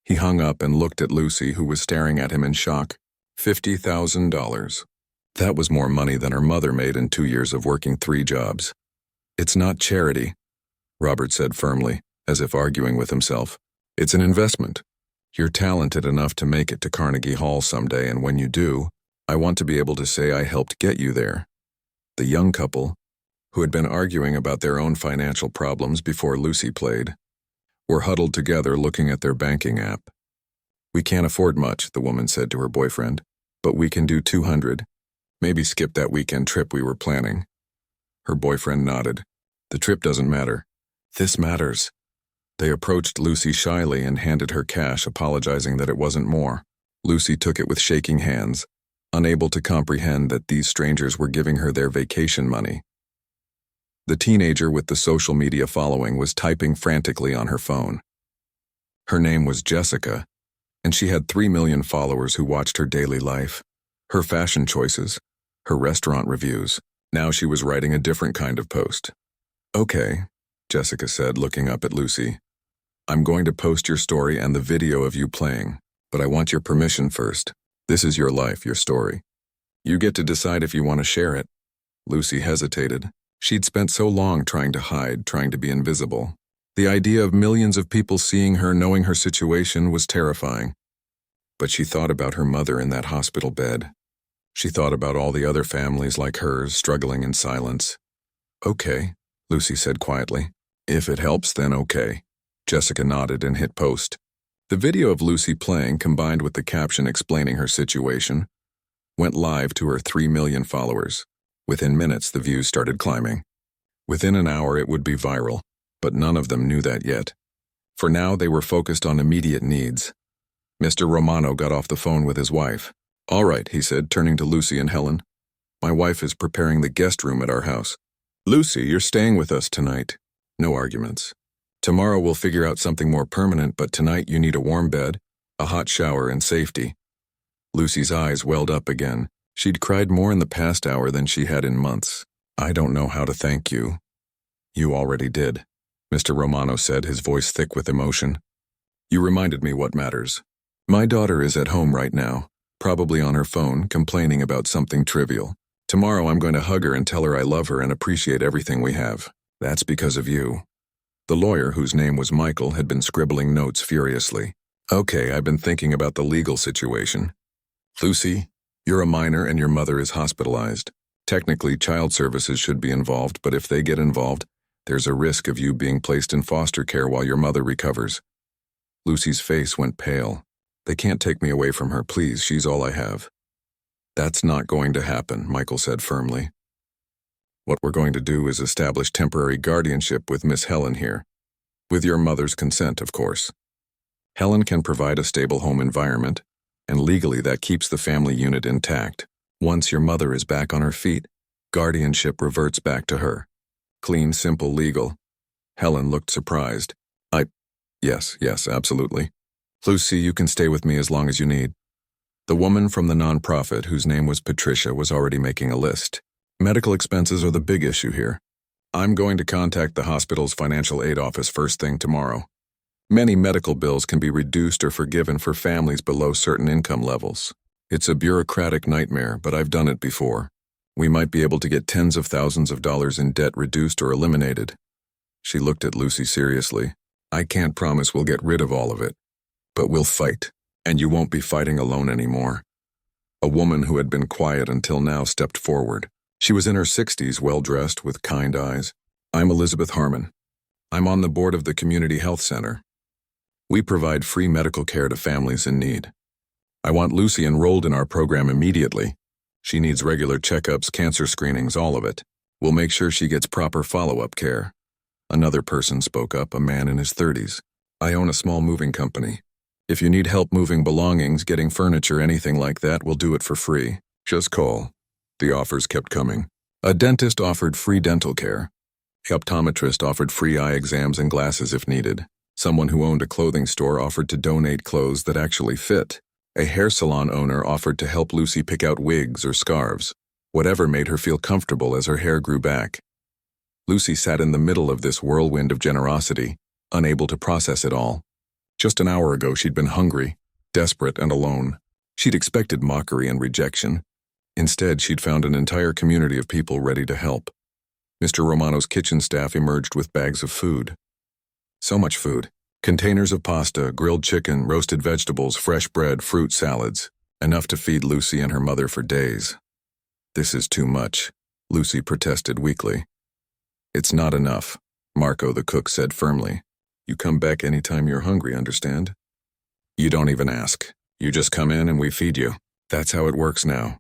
He hung up and looked at Lucy, who was staring at him in shock. $50,000. That was more money than her mother made in 2 years of working 3 jobs. It's not charity, Robert said firmly, as if arguing with himself. It's an investment. You're talented enough to make it to Carnegie Hall someday, and when you do, I want to be able to say I helped get you there." The young couple, who had been arguing about their own financial problems before Lucy played, were huddled together looking at their banking app. "We can't afford much," the woman said to her boyfriend, "but we can do 200. Maybe skip that weekend trip we were planning." Her boyfriend nodded. "The trip doesn't matter. This matters." They approached Lucy shyly and handed her cash, apologizing that it wasn't more. Lucy took it with shaking hands, unable to comprehend that these strangers were giving her their vacation money. The teenager with the social media following was typing frantically on her phone. Her name was Jessica, and she had 3 million followers who watched her daily life, her fashion choices, her restaurant reviews. Now she was writing a different kind of post. "Okay," Jessica said, looking up at Lucy. "I'm going to post your story and the video of you playing, but I want your permission first. This is your life, your story. You get to decide if you want to share it." Lucy hesitated. She'd spent so long trying to hide, trying to be invisible. The idea of millions of people seeing her, knowing her situation, was terrifying. But she thought about her mother in that hospital bed. She thought about all the other families like hers struggling in silence. "Okay," Lucy said quietly. "If it helps, then okay." Jessica nodded and hit post. The video of Lucy playing, combined with the caption explaining her situation, went live to her 3 million followers. Within minutes, the views started climbing. Within an hour, it would be viral, but none of them knew that yet. For now, they were focused on immediate needs. Mr. Romano got off the phone with his wife. "All right," he said, turning to Lucy and Helen. "My wife is preparing the guest room at our house. Lucy, you're staying with us tonight. No arguments. Tomorrow we'll figure out something more permanent, but tonight you need a warm bed, a hot shower, and safety." Lucy's eyes welled up again. She'd cried more in the past hour than she had in months. "I don't know how to thank you." "You already did," Mr. Romano said, his voice thick with emotion. "You reminded me what matters. My daughter is at home right now, probably on her phone, complaining about something trivial. Tomorrow I'm going to hug her and tell her I love her and appreciate everything we have. That's because of you." The lawyer, whose name was Michael, had been scribbling notes furiously. "Okay, I've been thinking about the legal situation. Lucy, you're a minor and your mother is hospitalized. Technically, child services should be involved, but if they get involved, there's a risk of you being placed in foster care while your mother recovers." Lucy's face went pale. "They can't take me away from her, please. She's all I have." "That's not going to happen," Michael said firmly. "What we're going to do is establish temporary guardianship with Miss Helen here. With your mother's consent, of course. Helen can provide a stable home environment, and legally that keeps the family unit intact. Once your mother is back on her feet, guardianship reverts back to her. Clean, simple, legal." Helen looked surprised. Yes, absolutely. Lucy, you can stay with me as long as you need." The woman from the nonprofit, whose name was Patricia, was already making a list. "Medical expenses are the big issue here. I'm going to contact the hospital's financial aid office first thing tomorrow. Many medical bills can be reduced or forgiven for families below certain income levels. It's a bureaucratic nightmare, but I've done it before. We might be able to get tens of thousands of dollars in debt reduced or eliminated." She looked at Lucy seriously. "I can't promise we'll get rid of all of it, but we'll fight, and you won't be fighting alone anymore." A woman who had been quiet until now stepped forward. She was in her 60s, well-dressed, with kind eyes. "I'm Elizabeth Harmon. I'm on the board of the Community Health Center. We provide free medical care to families in need. I want Lucy enrolled in our program immediately. She needs regular checkups, cancer screenings, all of it. We'll make sure she gets proper follow-up care." Another person spoke up, a man in his 30s. "I own a small moving company. If you need help moving belongings, getting furniture, anything like that, we'll do it for free. Just call." The offers kept coming. A dentist offered free dental care. The optometrist offered free eye exams and glasses if needed. Someone who owned a clothing store offered to donate clothes that actually fit. A hair salon owner offered to help Lucy pick out wigs or scarves, whatever made her feel comfortable as her hair grew back. Lucy sat in the middle of this whirlwind of generosity, unable to process it all. Just an hour ago, she'd been hungry, desperate, and alone. She'd expected mockery and rejection. Instead, she'd found an entire community of people ready to help. Mr. Romano's kitchen staff emerged with bags of food. So much food. Containers of pasta, grilled chicken, roasted vegetables, fresh bread, fruit salads. Enough to feed Lucy and her mother for days. This is too much, Lucy protested weakly. It's not enough, Marco the cook said firmly. You come back anytime you're hungry, understand? You don't even ask. You just come in and we feed you. That's how it works now.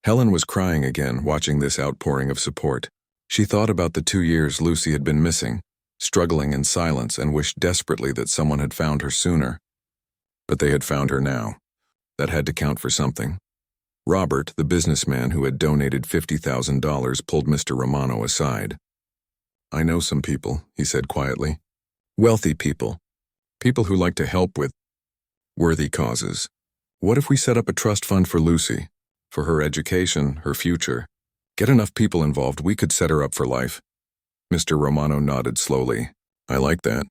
Helen was crying again, watching this outpouring of support. She thought about the 2 years Lucy had been missing, struggling in silence, and wished desperately that someone had found her sooner. But they had found her now. That had to count for something. Robert, the businessman who had donated $50,000, pulled Mr. Romano aside. I know some people, he said quietly. Wealthy people. People who like to help with worthy causes. What if we set up a trust fund for Lucy? For her education, her future. Get enough people involved, we could set her up for life. Mr. Romano nodded slowly. I like that.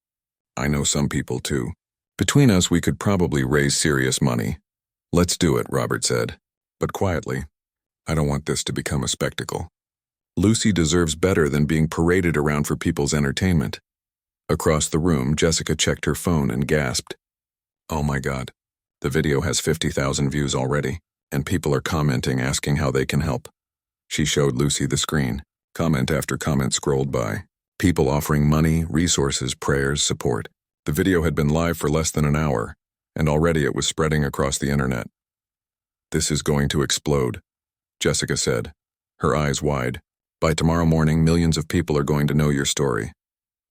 I know some people too. Between us, we could probably raise serious money. Let's do it, Robert said. But quietly. I don't want this to become a spectacle. Lucy deserves better than being paraded around for people's entertainment. Across the room, Jessica checked her phone and gasped. Oh my God. The video has 50,000 views already, and people are commenting asking how they can help. She showed Lucy the screen. Comment after comment scrolled by. People offering money, resources, prayers, support. The video had been live for less than an hour, and already it was spreading across the internet. This is going to explode, Jessica said, her eyes wide. By tomorrow morning, millions of people are going to know your story.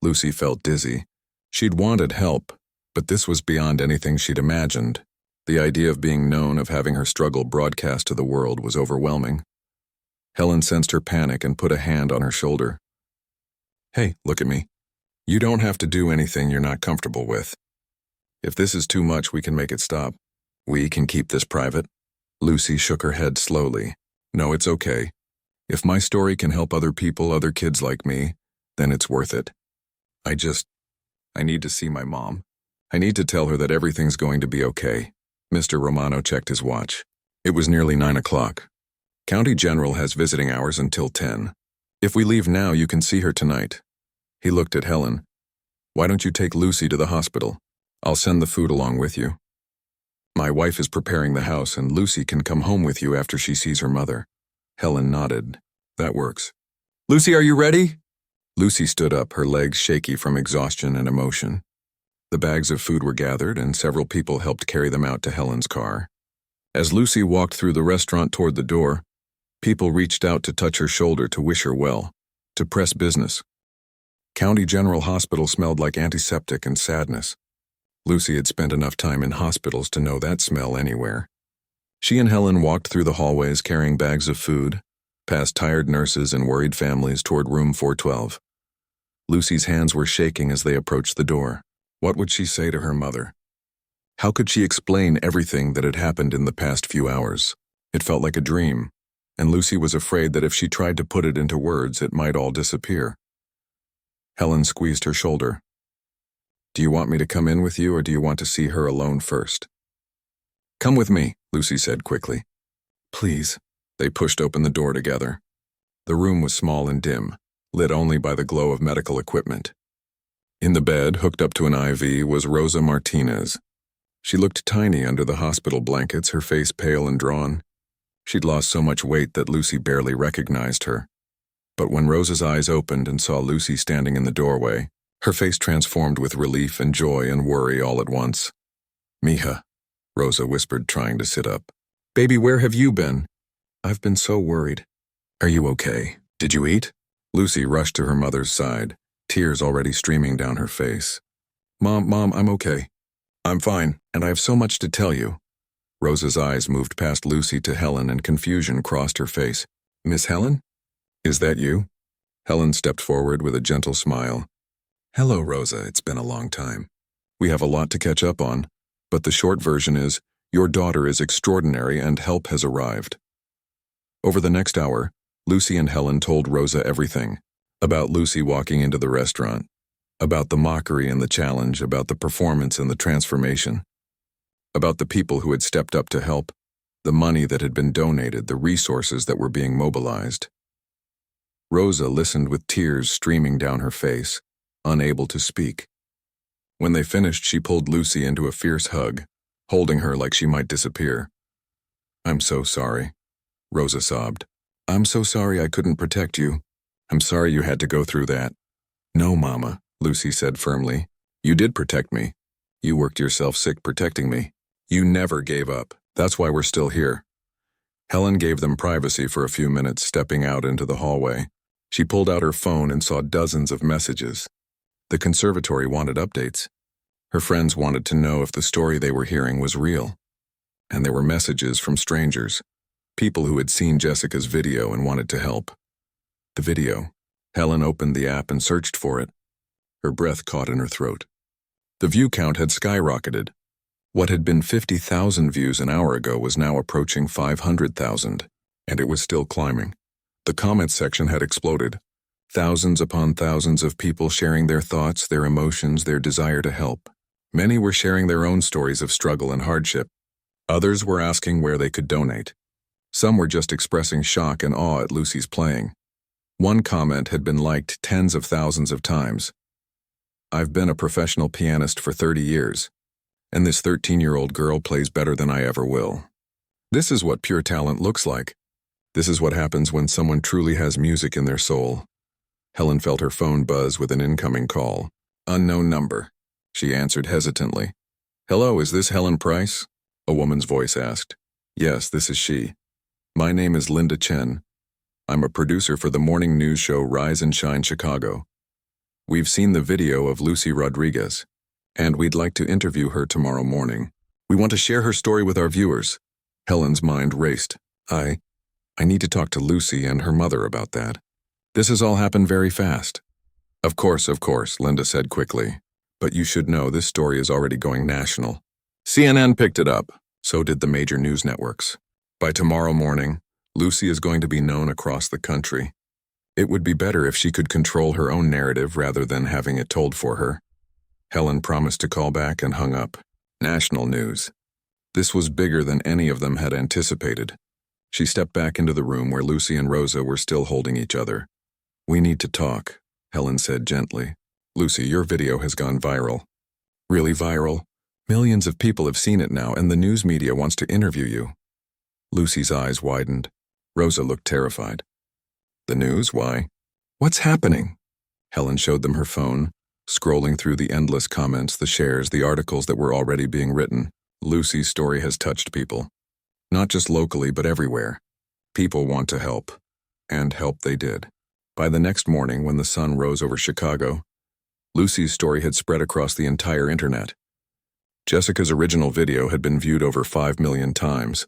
Lucy felt dizzy. She'd wanted help, but this was beyond anything she'd imagined. The idea of being known, of having her struggle broadcast to the world, was overwhelming. Helen sensed her panic and put a hand on her shoulder. Hey, look at me. You don't have to do anything you're not comfortable with. If this is too much, we can make it stop. We can keep this private. Lucy shook her head slowly. No, it's okay. If my story can help other people, other kids like me, then it's worth it. I need to see my mom. I need to tell her that everything's going to be okay. Mr. Romano checked his watch. It was nearly 9 o'clock. County General has visiting hours until 10. If we leave now, you can see her tonight. He looked at Helen. Why don't you take Lucy to the hospital? I'll send the food along with you. My wife is preparing the house, and Lucy can come home with you after she sees her mother. Helen nodded. That works. Lucy, are you ready? Lucy stood up, her legs shaky from exhaustion and emotion. The bags of food were gathered, and several people helped carry them out to Helen's car. As Lucy walked through the restaurant toward the door, people reached out to touch her shoulder to wish her well, to press business. County General Hospital smelled like antiseptic and sadness. Lucy had spent enough time in hospitals to know that smell anywhere. She and Helen walked through the hallways carrying bags of food, past tired nurses and worried families toward room 412. Lucy's hands were shaking as they approached the door. What would she say to her mother? How could she explain everything that had happened in the past few hours? It felt like a dream, and Lucy was afraid that if she tried to put it into words, it might all disappear. Helen squeezed her shoulder. Do you want me to come in with you, or do you want to see her alone first? Come with me, Lucy said quickly. Please. They pushed open the door together. The room was small and dim, lit only by the glow of medical equipment. In the bed, hooked up to an IV, was Rosa Martinez. She looked tiny under the hospital blankets, her face pale and drawn. She'd lost so much weight that Lucy barely recognized her. But when Rosa's eyes opened and saw Lucy standing in the doorway, her face transformed with relief and joy and worry all at once. Mija, Rosa whispered, trying to sit up. Baby, where have you been? I've been so worried. Are you okay? Did you eat? Lucy rushed to her mother's side, tears already streaming down her face. Mom, I'm okay. I'm fine, and I have so much to tell you. Rosa's eyes moved past Lucy to Helen, and confusion crossed her face. Miss Helen? Is that you? Helen stepped forward with a gentle smile. Hello, Rosa, it's been a long time. We have a lot to catch up on, but the short version is, your daughter is extraordinary and help has arrived. Over the next hour, Lucy and Helen told Rosa everything. About Lucy walking into the restaurant, about the mockery and the challenge, about the performance and the transformation, about the people who had stepped up to help, the money that had been donated, the resources that were being mobilized. Rosa listened with tears streaming down her face, unable to speak. When they finished, she pulled Lucy into a fierce hug, holding her like she might disappear. "I'm so sorry," Rosa sobbed. "I'm so sorry I couldn't protect you. I'm sorry you had to go through that." "No, Mama," Lucy said firmly. "You did protect me. You worked yourself sick protecting me. You never gave up. That's why we're still here." Helen gave them privacy for a few minutes, stepping out into the hallway. She pulled out her phone and saw dozens of messages. The conservatory wanted updates. Her friends wanted to know if the story they were hearing was real. And there were messages from strangers, people who had seen Jessica's video and wanted to help. The video. Helen opened the app and searched for it. Her breath caught in her throat. The view count had skyrocketed. What had been 50,000 views an hour ago was now approaching 500,000, and it was still climbing. The comments section had exploded. Thousands upon thousands of people sharing their thoughts, their emotions, their desire to help. Many were sharing their own stories of struggle and hardship. Others were asking where they could donate. Some were just expressing shock and awe at Lucy's playing. One comment had been liked tens of thousands of times. "I've been a professional pianist for 30 years. And this 13-year-old girl plays better than I ever will." This is what pure talent looks like. This is what happens when someone truly has music in their soul. Helen felt her phone buzz with an incoming call. "Unknown number," she answered hesitantly. "Hello, is this Helen Price?" a woman's voice asked. "Yes, this is she. My name is Linda Chen. I'm a producer for the morning news show Rise and Shine Chicago. We've seen the video of Lucy Rodriguez, and we'd like to interview her tomorrow morning. We want to share her story with our viewers." Helen's mind raced. I need to talk to Lucy and her mother about that. This has all happened very fast." Of course, Linda said quickly. "But you should know this story is already going national. CNN picked it up. So did the major news networks. By tomorrow morning, Lucy is going to be known across the country. It would be better if she could control her own narrative rather than having it told for her." Helen promised to call back and hung up. National news. This was bigger than any of them had anticipated. She stepped back into the room where Lucy and Rosa were still holding each other. "We need to talk," Helen said gently. "Lucy, your video has gone viral." "Really viral? Millions of people have seen it now, and the news media wants to interview you." Lucy's eyes widened. Rosa looked terrified. "The news? Why? What's happening?" Helen showed them her phone, scrolling through the endless comments, the shares, the articles that were already being written. Lucy's story has touched people. Not just locally, but everywhere. People want to help. And help they did. By the next morning, when the sun rose over Chicago, Lucy's story had spread across the entire internet. Jessica's original video had been viewed over 5 million times.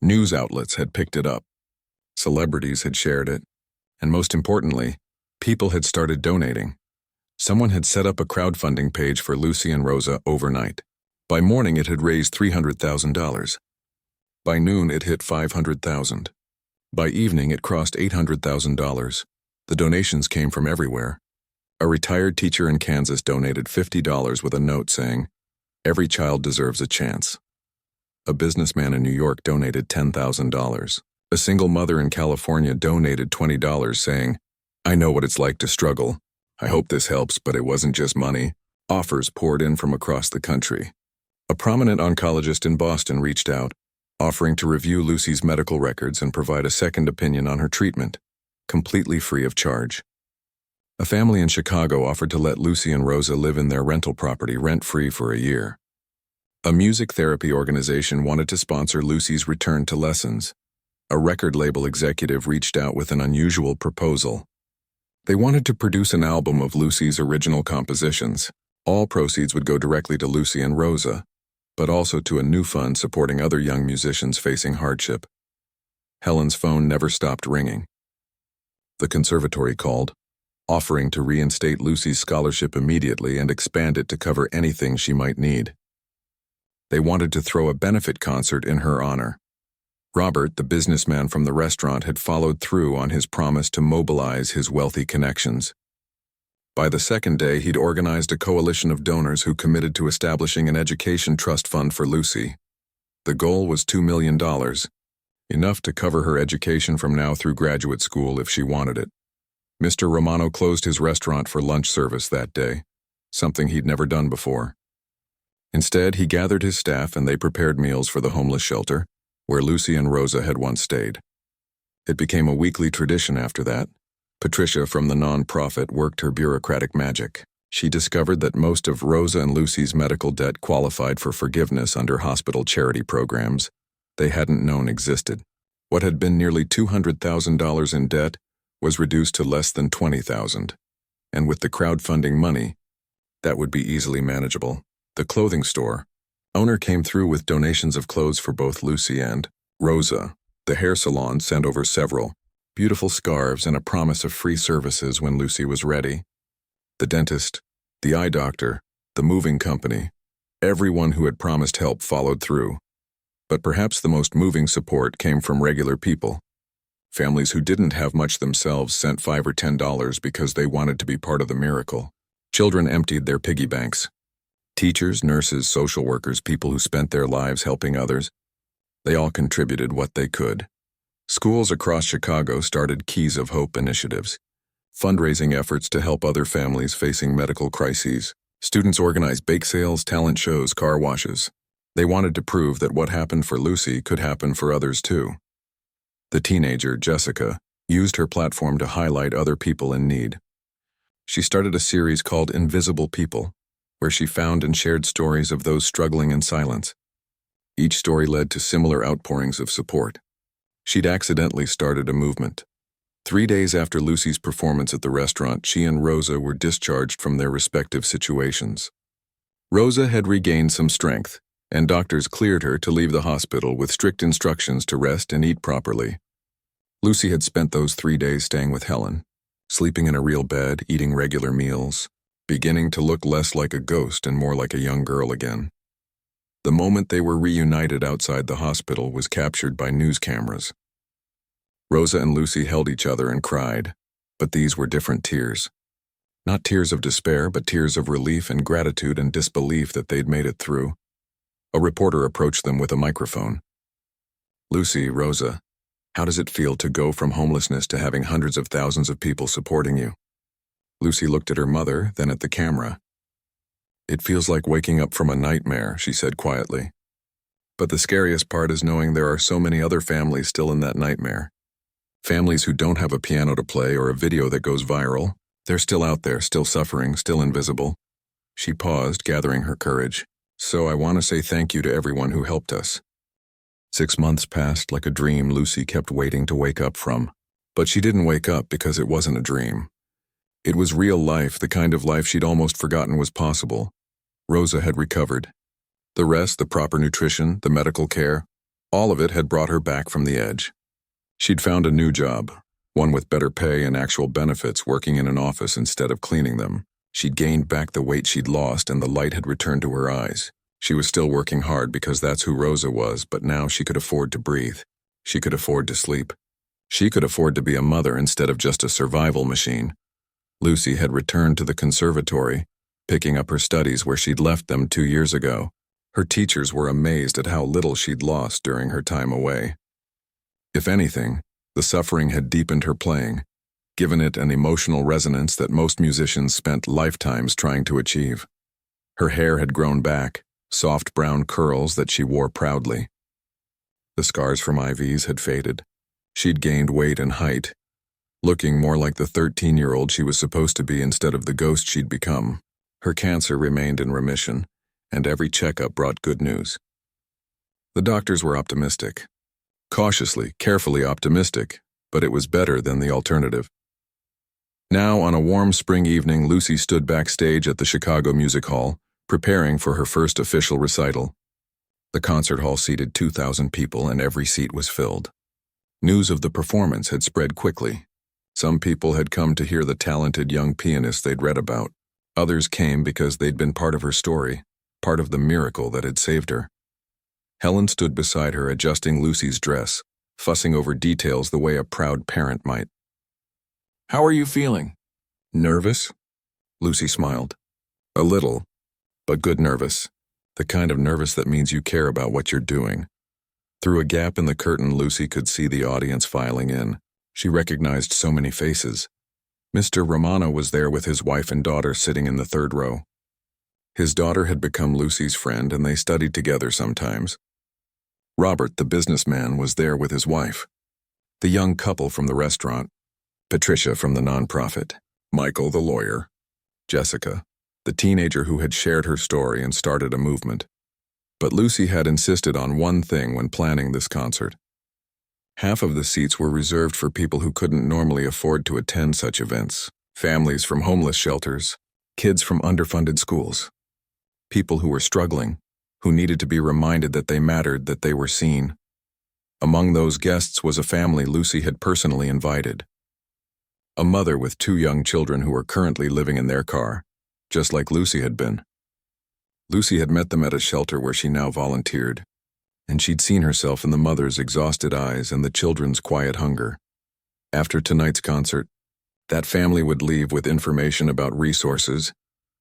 News outlets had picked it up. Celebrities had shared it. And most importantly, people had started donating. Someone had set up a crowdfunding page for Lucy and Rosa overnight. By morning, it had raised $300,000. By noon, it hit $500,000. By evening, it crossed $800,000. The donations came from everywhere. A retired teacher in Kansas donated $50 with a note saying, "Every child deserves a chance." A businessman in New York donated $10,000. A single mother in California donated $20 saying, "I know what it's like to struggle. I hope this helps, but it wasn't just money." Offers poured in from across the country. A prominent oncologist in Boston reached out, offering to review Lucy's medical records and provide a second opinion on her treatment, completely free of charge. A family in Chicago offered to let Lucy and Rosa live in their rental property rent-free for a year. A music therapy organization wanted to sponsor Lucy's return to lessons. A record label executive reached out with an unusual proposal. They wanted to produce an album of Lucy's original compositions. All proceeds would go directly to Lucy and Rosa, but also to a new fund supporting other young musicians facing hardship. Helen's phone never stopped ringing. The conservatory called, offering to reinstate Lucy's scholarship immediately and expand it to cover anything she might need. They wanted to throw a benefit concert in her honor. Robert, the businessman from the restaurant, had followed through on his promise to mobilize his wealthy connections. By the second day, he'd organized a coalition of donors who committed to establishing an education trust fund for Lucy. The goal was $2 million, enough to cover her education from now through graduate school if she wanted it. Mr. Romano closed his restaurant for lunch service that day. something he'd never done before. Instead, he gathered his staff and they prepared meals for the homeless shelter, where Lucy and Rosa had once stayed. It became a weekly tradition after that. Patricia from the non-profit worked her bureaucratic magic. She discovered that most of Rosa and Lucy's medical debt qualified for forgiveness under hospital charity programs they hadn't known existed. What had been nearly $200,000 in debt was reduced to less than $20,000. And with the crowdfunding money, that would be easily manageable. The clothing store owner came through with donations of clothes for both Lucy and Rosa. The hair salon sent over several beautiful scarves and a promise of free services when Lucy was ready. The dentist, the eye doctor, the moving company, everyone who had promised help followed through. But perhaps the most moving support came from regular people. Families who didn't have much themselves sent $5 or $10 because they wanted to be part of the miracle. Children emptied their piggy banks. Teachers, nurses, social workers, people who spent their lives helping others, they all contributed what they could. Schools across Chicago started Keys of Hope initiatives, fundraising efforts to help other families facing medical crises. Students organized bake sales, talent shows, car washes. They wanted to prove that what happened for Lucy could happen for others too. The teenager, Jessica, used her platform to highlight other people in need. She started a series called Invisible People, where she found and shared stories of those struggling in silence. Each story led to similar outpourings of support. She'd accidentally started a movement. 3 days after Lucy's performance at the restaurant, she and Rosa were discharged from their respective situations. Rosa had regained some strength, and doctors cleared her to leave the hospital with strict instructions to rest and eat properly. Lucy had spent those 3 days staying with Helen, sleeping in a real bed, eating regular meals, beginning to look less like a ghost and more like a young girl again. The moment they were reunited outside the hospital was captured by news cameras. Rosa and Lucy held each other and cried, but these were different tears. Not tears of despair, but tears of relief and gratitude and disbelief that they'd made it through. A reporter approached them with a microphone. "Lucy, Rosa, how does it feel to go from homelessness to having hundreds of thousands of people supporting you?" Lucy looked at her mother, then at the camera. "It feels like waking up from a nightmare," she said quietly. "But the scariest part is knowing there are so many other families still in that nightmare. Families who don't have a piano to play or a video that goes viral. They're still out there, still suffering, still invisible." She paused, gathering her courage. "So I want to say thank you to everyone who helped us." 6 months passed like a dream Lucy kept waiting to wake up from. But she didn't wake up because it wasn't a dream. It was real life, the kind of life she'd almost forgotten was possible. Rosa had recovered. The rest, the proper nutrition, the medical care, all of it had brought her back from the edge. She'd found a new job, one with better pay and actual benefits, working in an office instead of cleaning them. She'd gained back the weight she'd lost and the light had returned to her eyes. She was still working hard because that's who Rosa was, but now she could afford to breathe. She could afford to sleep. She could afford to be a mother instead of just a survival machine. Lucy had returned to the conservatory, picking up her studies where she'd left them 2 years ago. Her teachers were amazed at how little she'd lost during her time away. If anything, the suffering had deepened her playing, given it an emotional resonance that most musicians spent lifetimes trying to achieve. Her hair had grown back, soft brown curls that she wore proudly. The scars from IVs had faded. She'd gained weight and height, looking more like the 13-year-old she was supposed to be instead of the ghost she'd become. Her cancer remained in remission, and every checkup brought good news. The doctors were optimistic. Cautiously, carefully optimistic, but it was better than the alternative. Now, on a warm spring evening, Lucy stood backstage at the Chicago Music Hall, preparing for her first official recital. The concert hall seated 2,000 people and every seat was filled. News of the performance had spread quickly. Some people had come to hear the talented young pianist they'd read about. Others came because they'd been part of her story, part of the miracle that had saved her. Helen stood beside her, adjusting Lucy's dress, fussing over details the way a proud parent might. "How are you feeling?" "Nervous?" Lucy smiled. "A little, but good nervous. The kind of nervous that means you care about what you're doing." Through a gap in the curtain, Lucy could see the audience filing in. She recognized so many faces. Mr. Romano was there with his wife and daughter sitting in the third row. His daughter had become Lucy's friend and they studied together sometimes. Robert, the businessman, was there with his wife. The young couple from the restaurant, Patricia from the nonprofit, Michael, the lawyer, Jessica, the teenager who had shared her story and started a movement. But Lucy had insisted on one thing when planning this concert. Half of the seats were reserved for people who couldn't normally afford to attend such events, families from homeless shelters, kids from underfunded schools, people who were struggling, who needed to be reminded that they mattered, that they were seen. Among those guests was a family Lucy had personally invited. A mother with 2 young children who were currently living in their car, just like Lucy had been. Lucy had met them at a shelter where she now volunteered, and she'd seen herself in the mother's exhausted eyes and the children's quiet hunger. After tonight's concert, that family would leave with information about resources,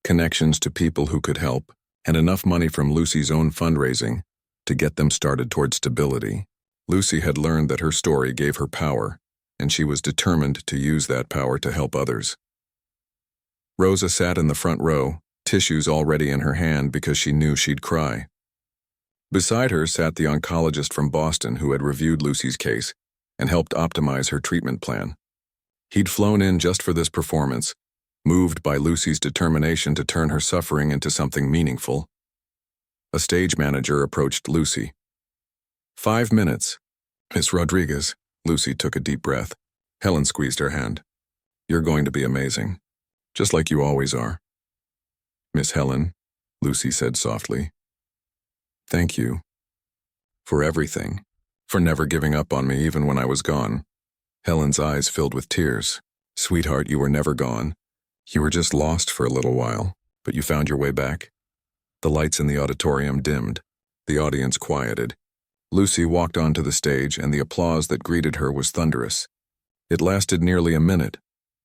connections to people who could help, and enough money from Lucy's own fundraising to get them started toward stability. Lucy had learned that her story gave her power, and she was determined to use that power to help others. Rosa sat in the front row, tissues already in her hand because she knew she'd cry. Beside her sat the oncologist from Boston who had reviewed Lucy's case and helped optimize her treatment plan. He'd flown in just for this performance, moved by Lucy's determination to turn her suffering into something meaningful. A stage manager approached Lucy. 5 minutes. Miss Rodriguez. Lucy took a deep breath. Helen squeezed her hand. You're going to be amazing. Just like you always are. Miss Helen, Lucy said softly. Thank you. For everything. For never giving up on me even when I was gone. Helen's eyes filled with tears. Sweetheart, you were never gone. You were just lost for a little while, but you found your way back. The lights in the auditorium dimmed. The audience quieted. Lucy walked onto the stage and the applause that greeted her was thunderous. It lasted nearly a minute.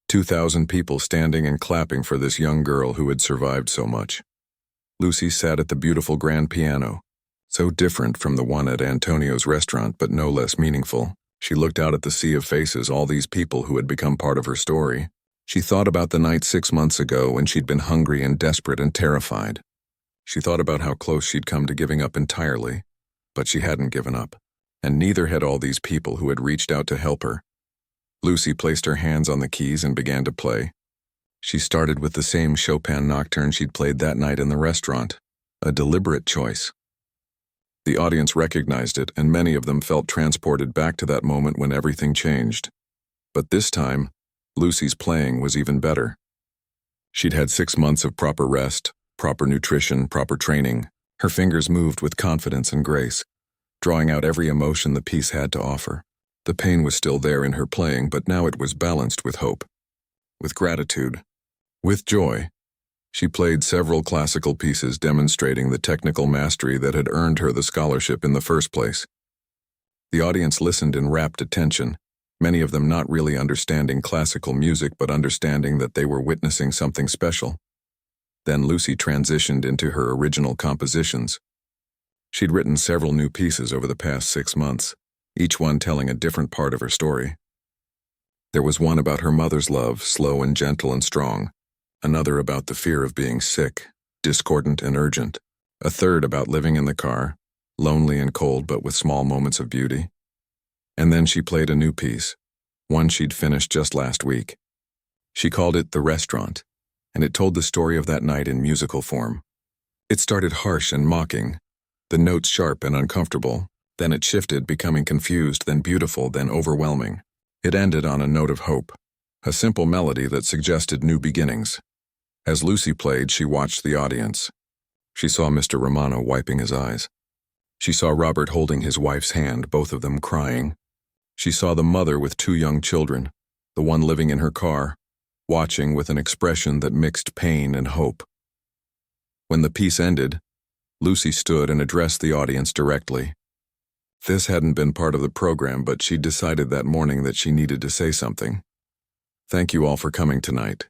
2,000 people standing and clapping for this young girl who had survived so much. Lucy sat at the beautiful grand piano, so different from the one at Antonio's restaurant but no less meaningful. She looked out at the sea of faces, all these people who had become part of her story. She thought about the night 6 months ago when she'd been hungry and desperate and terrified. She thought about how close she'd come to giving up entirely, but she hadn't given up, and neither had all these people who had reached out to help her. Lucy placed her hands on the keys and began to play. She started with the same Chopin nocturne she'd played that night in the restaurant, a deliberate choice. The audience recognized it, and many of them felt transported back to that moment when everything changed. But this time, Lucy's playing was even better. She'd had 6 months of proper rest, proper nutrition, proper training. Her fingers moved with confidence and grace, drawing out every emotion the piece had to offer. The pain was still there in her playing, but now it was balanced with hope, with gratitude, with joy. She played several classical pieces demonstrating the technical mastery that had earned her the scholarship in the first place. The audience listened in rapt attention, many of them not really understanding classical music but understanding that they were witnessing something special. Then Lucy transitioned into her original compositions. She'd written several new pieces over the past 6 months, each one telling a different part of her story. There was one about her mother's love, slow and gentle and strong, another about the fear of being sick, discordant and urgent, a third about living in the car, lonely and cold but with small moments of beauty. And then she played a new piece, one she'd finished just last week. She called it The Restaurant, and it told the story of that night in musical form. It started harsh and mocking, the notes sharp and uncomfortable. Then it shifted, becoming confused, then beautiful, then overwhelming. It ended on a note of hope, a simple melody that suggested new beginnings. As Lucy played, she watched the audience. She saw Mr. Romano wiping his eyes. She saw Robert holding his wife's hand, both of them crying. She saw the mother with 2 young children, the one living in her car, watching with an expression that mixed pain and hope. When the piece ended, Lucy stood and addressed the audience directly. This hadn't been part of the program, but she'd decided that morning that she needed to say something. Thank you all for coming tonight,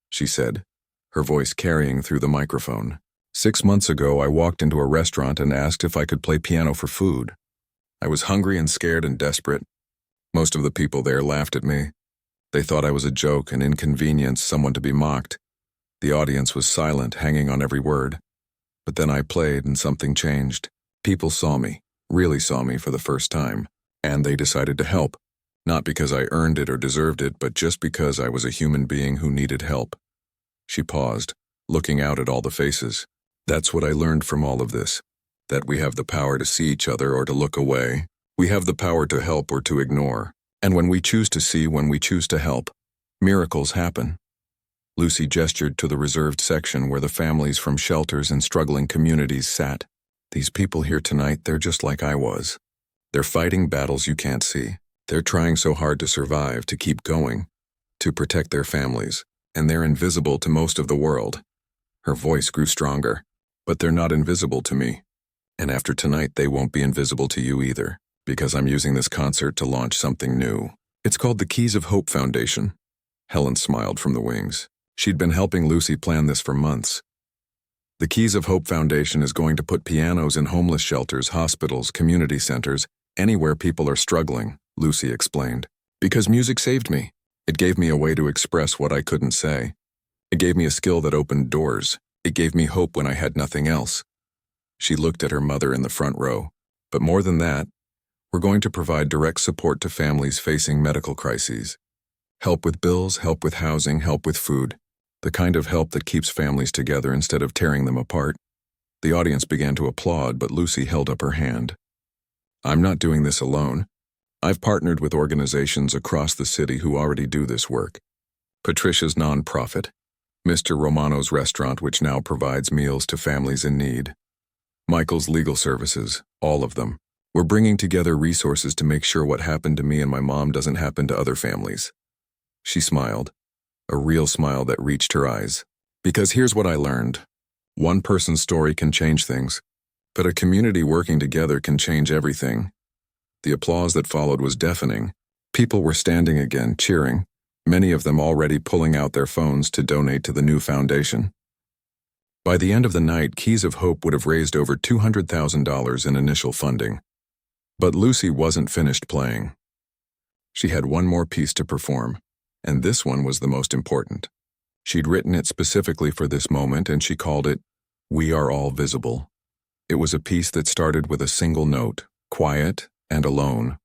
she said, her voice carrying through the microphone. 6 months ago, I walked into a restaurant and asked if I could play piano for food. I was hungry and scared and desperate. Most of the people there laughed at me. They thought I was a joke, an inconvenience, someone to be mocked. The audience was silent, hanging on every word. But then I played and something changed. People saw me, really saw me for the first time, and they decided to help. Not because I earned it or deserved it, but just because I was a human being who needed help. She paused, looking out at all the faces. That's what I learned from all of this. That we have the power to see each other or to look away. We have the power to help or to ignore. And when we choose to see, when we choose to help, miracles happen. Lucy gestured to the reserved section where the families from shelters and struggling communities sat. These people here tonight, they're just like I was. They're fighting battles you can't see. They're trying so hard to survive, to keep going, to protect their families, and they're invisible to most of the world. Her voice grew stronger. But they're not invisible to me. And after tonight, they won't be invisible to you either, because I'm using this concert to launch something new. It's called the Keys of Hope Foundation. Helen smiled from the wings. She'd been helping Lucy plan this for months. The Keys of Hope Foundation is going to put pianos in homeless shelters, hospitals, community centers, anywhere people are struggling, Lucy explained. Because music saved me. It gave me a way to express what I couldn't say. It gave me a skill that opened doors. It gave me hope when I had nothing else. She looked at her mother in the front row. But more than that, we're going to provide direct support to families facing medical crises. Help with bills, help with housing, help with food. The kind of help that keeps families together instead of tearing them apart. The audience began to applaud, but Lucy held up her hand. I'm not doing this alone. I've partnered with organizations across the city who already do this work. Patricia's nonprofit, Mr. Romano's restaurant, which now provides meals to families in need. Michael's legal services, all of them. We're bringing together resources to make sure what happened to me and my mom doesn't happen to other families. She smiled, a real smile that reached her eyes. Because here's what I learned. One person's story can change things, but a community working together can change everything. The applause that followed was deafening. People were standing again, cheering, many of them already pulling out their phones to donate to the new foundation. By the end of the night, Keys of Hope would have raised over $200,000 in initial funding. But Lucy wasn't finished playing. She had one more piece to perform, and this one was the most important. She'd written it specifically for this moment, and she called it, We Are All Visible. It was a piece that started with a single note, quiet and alone,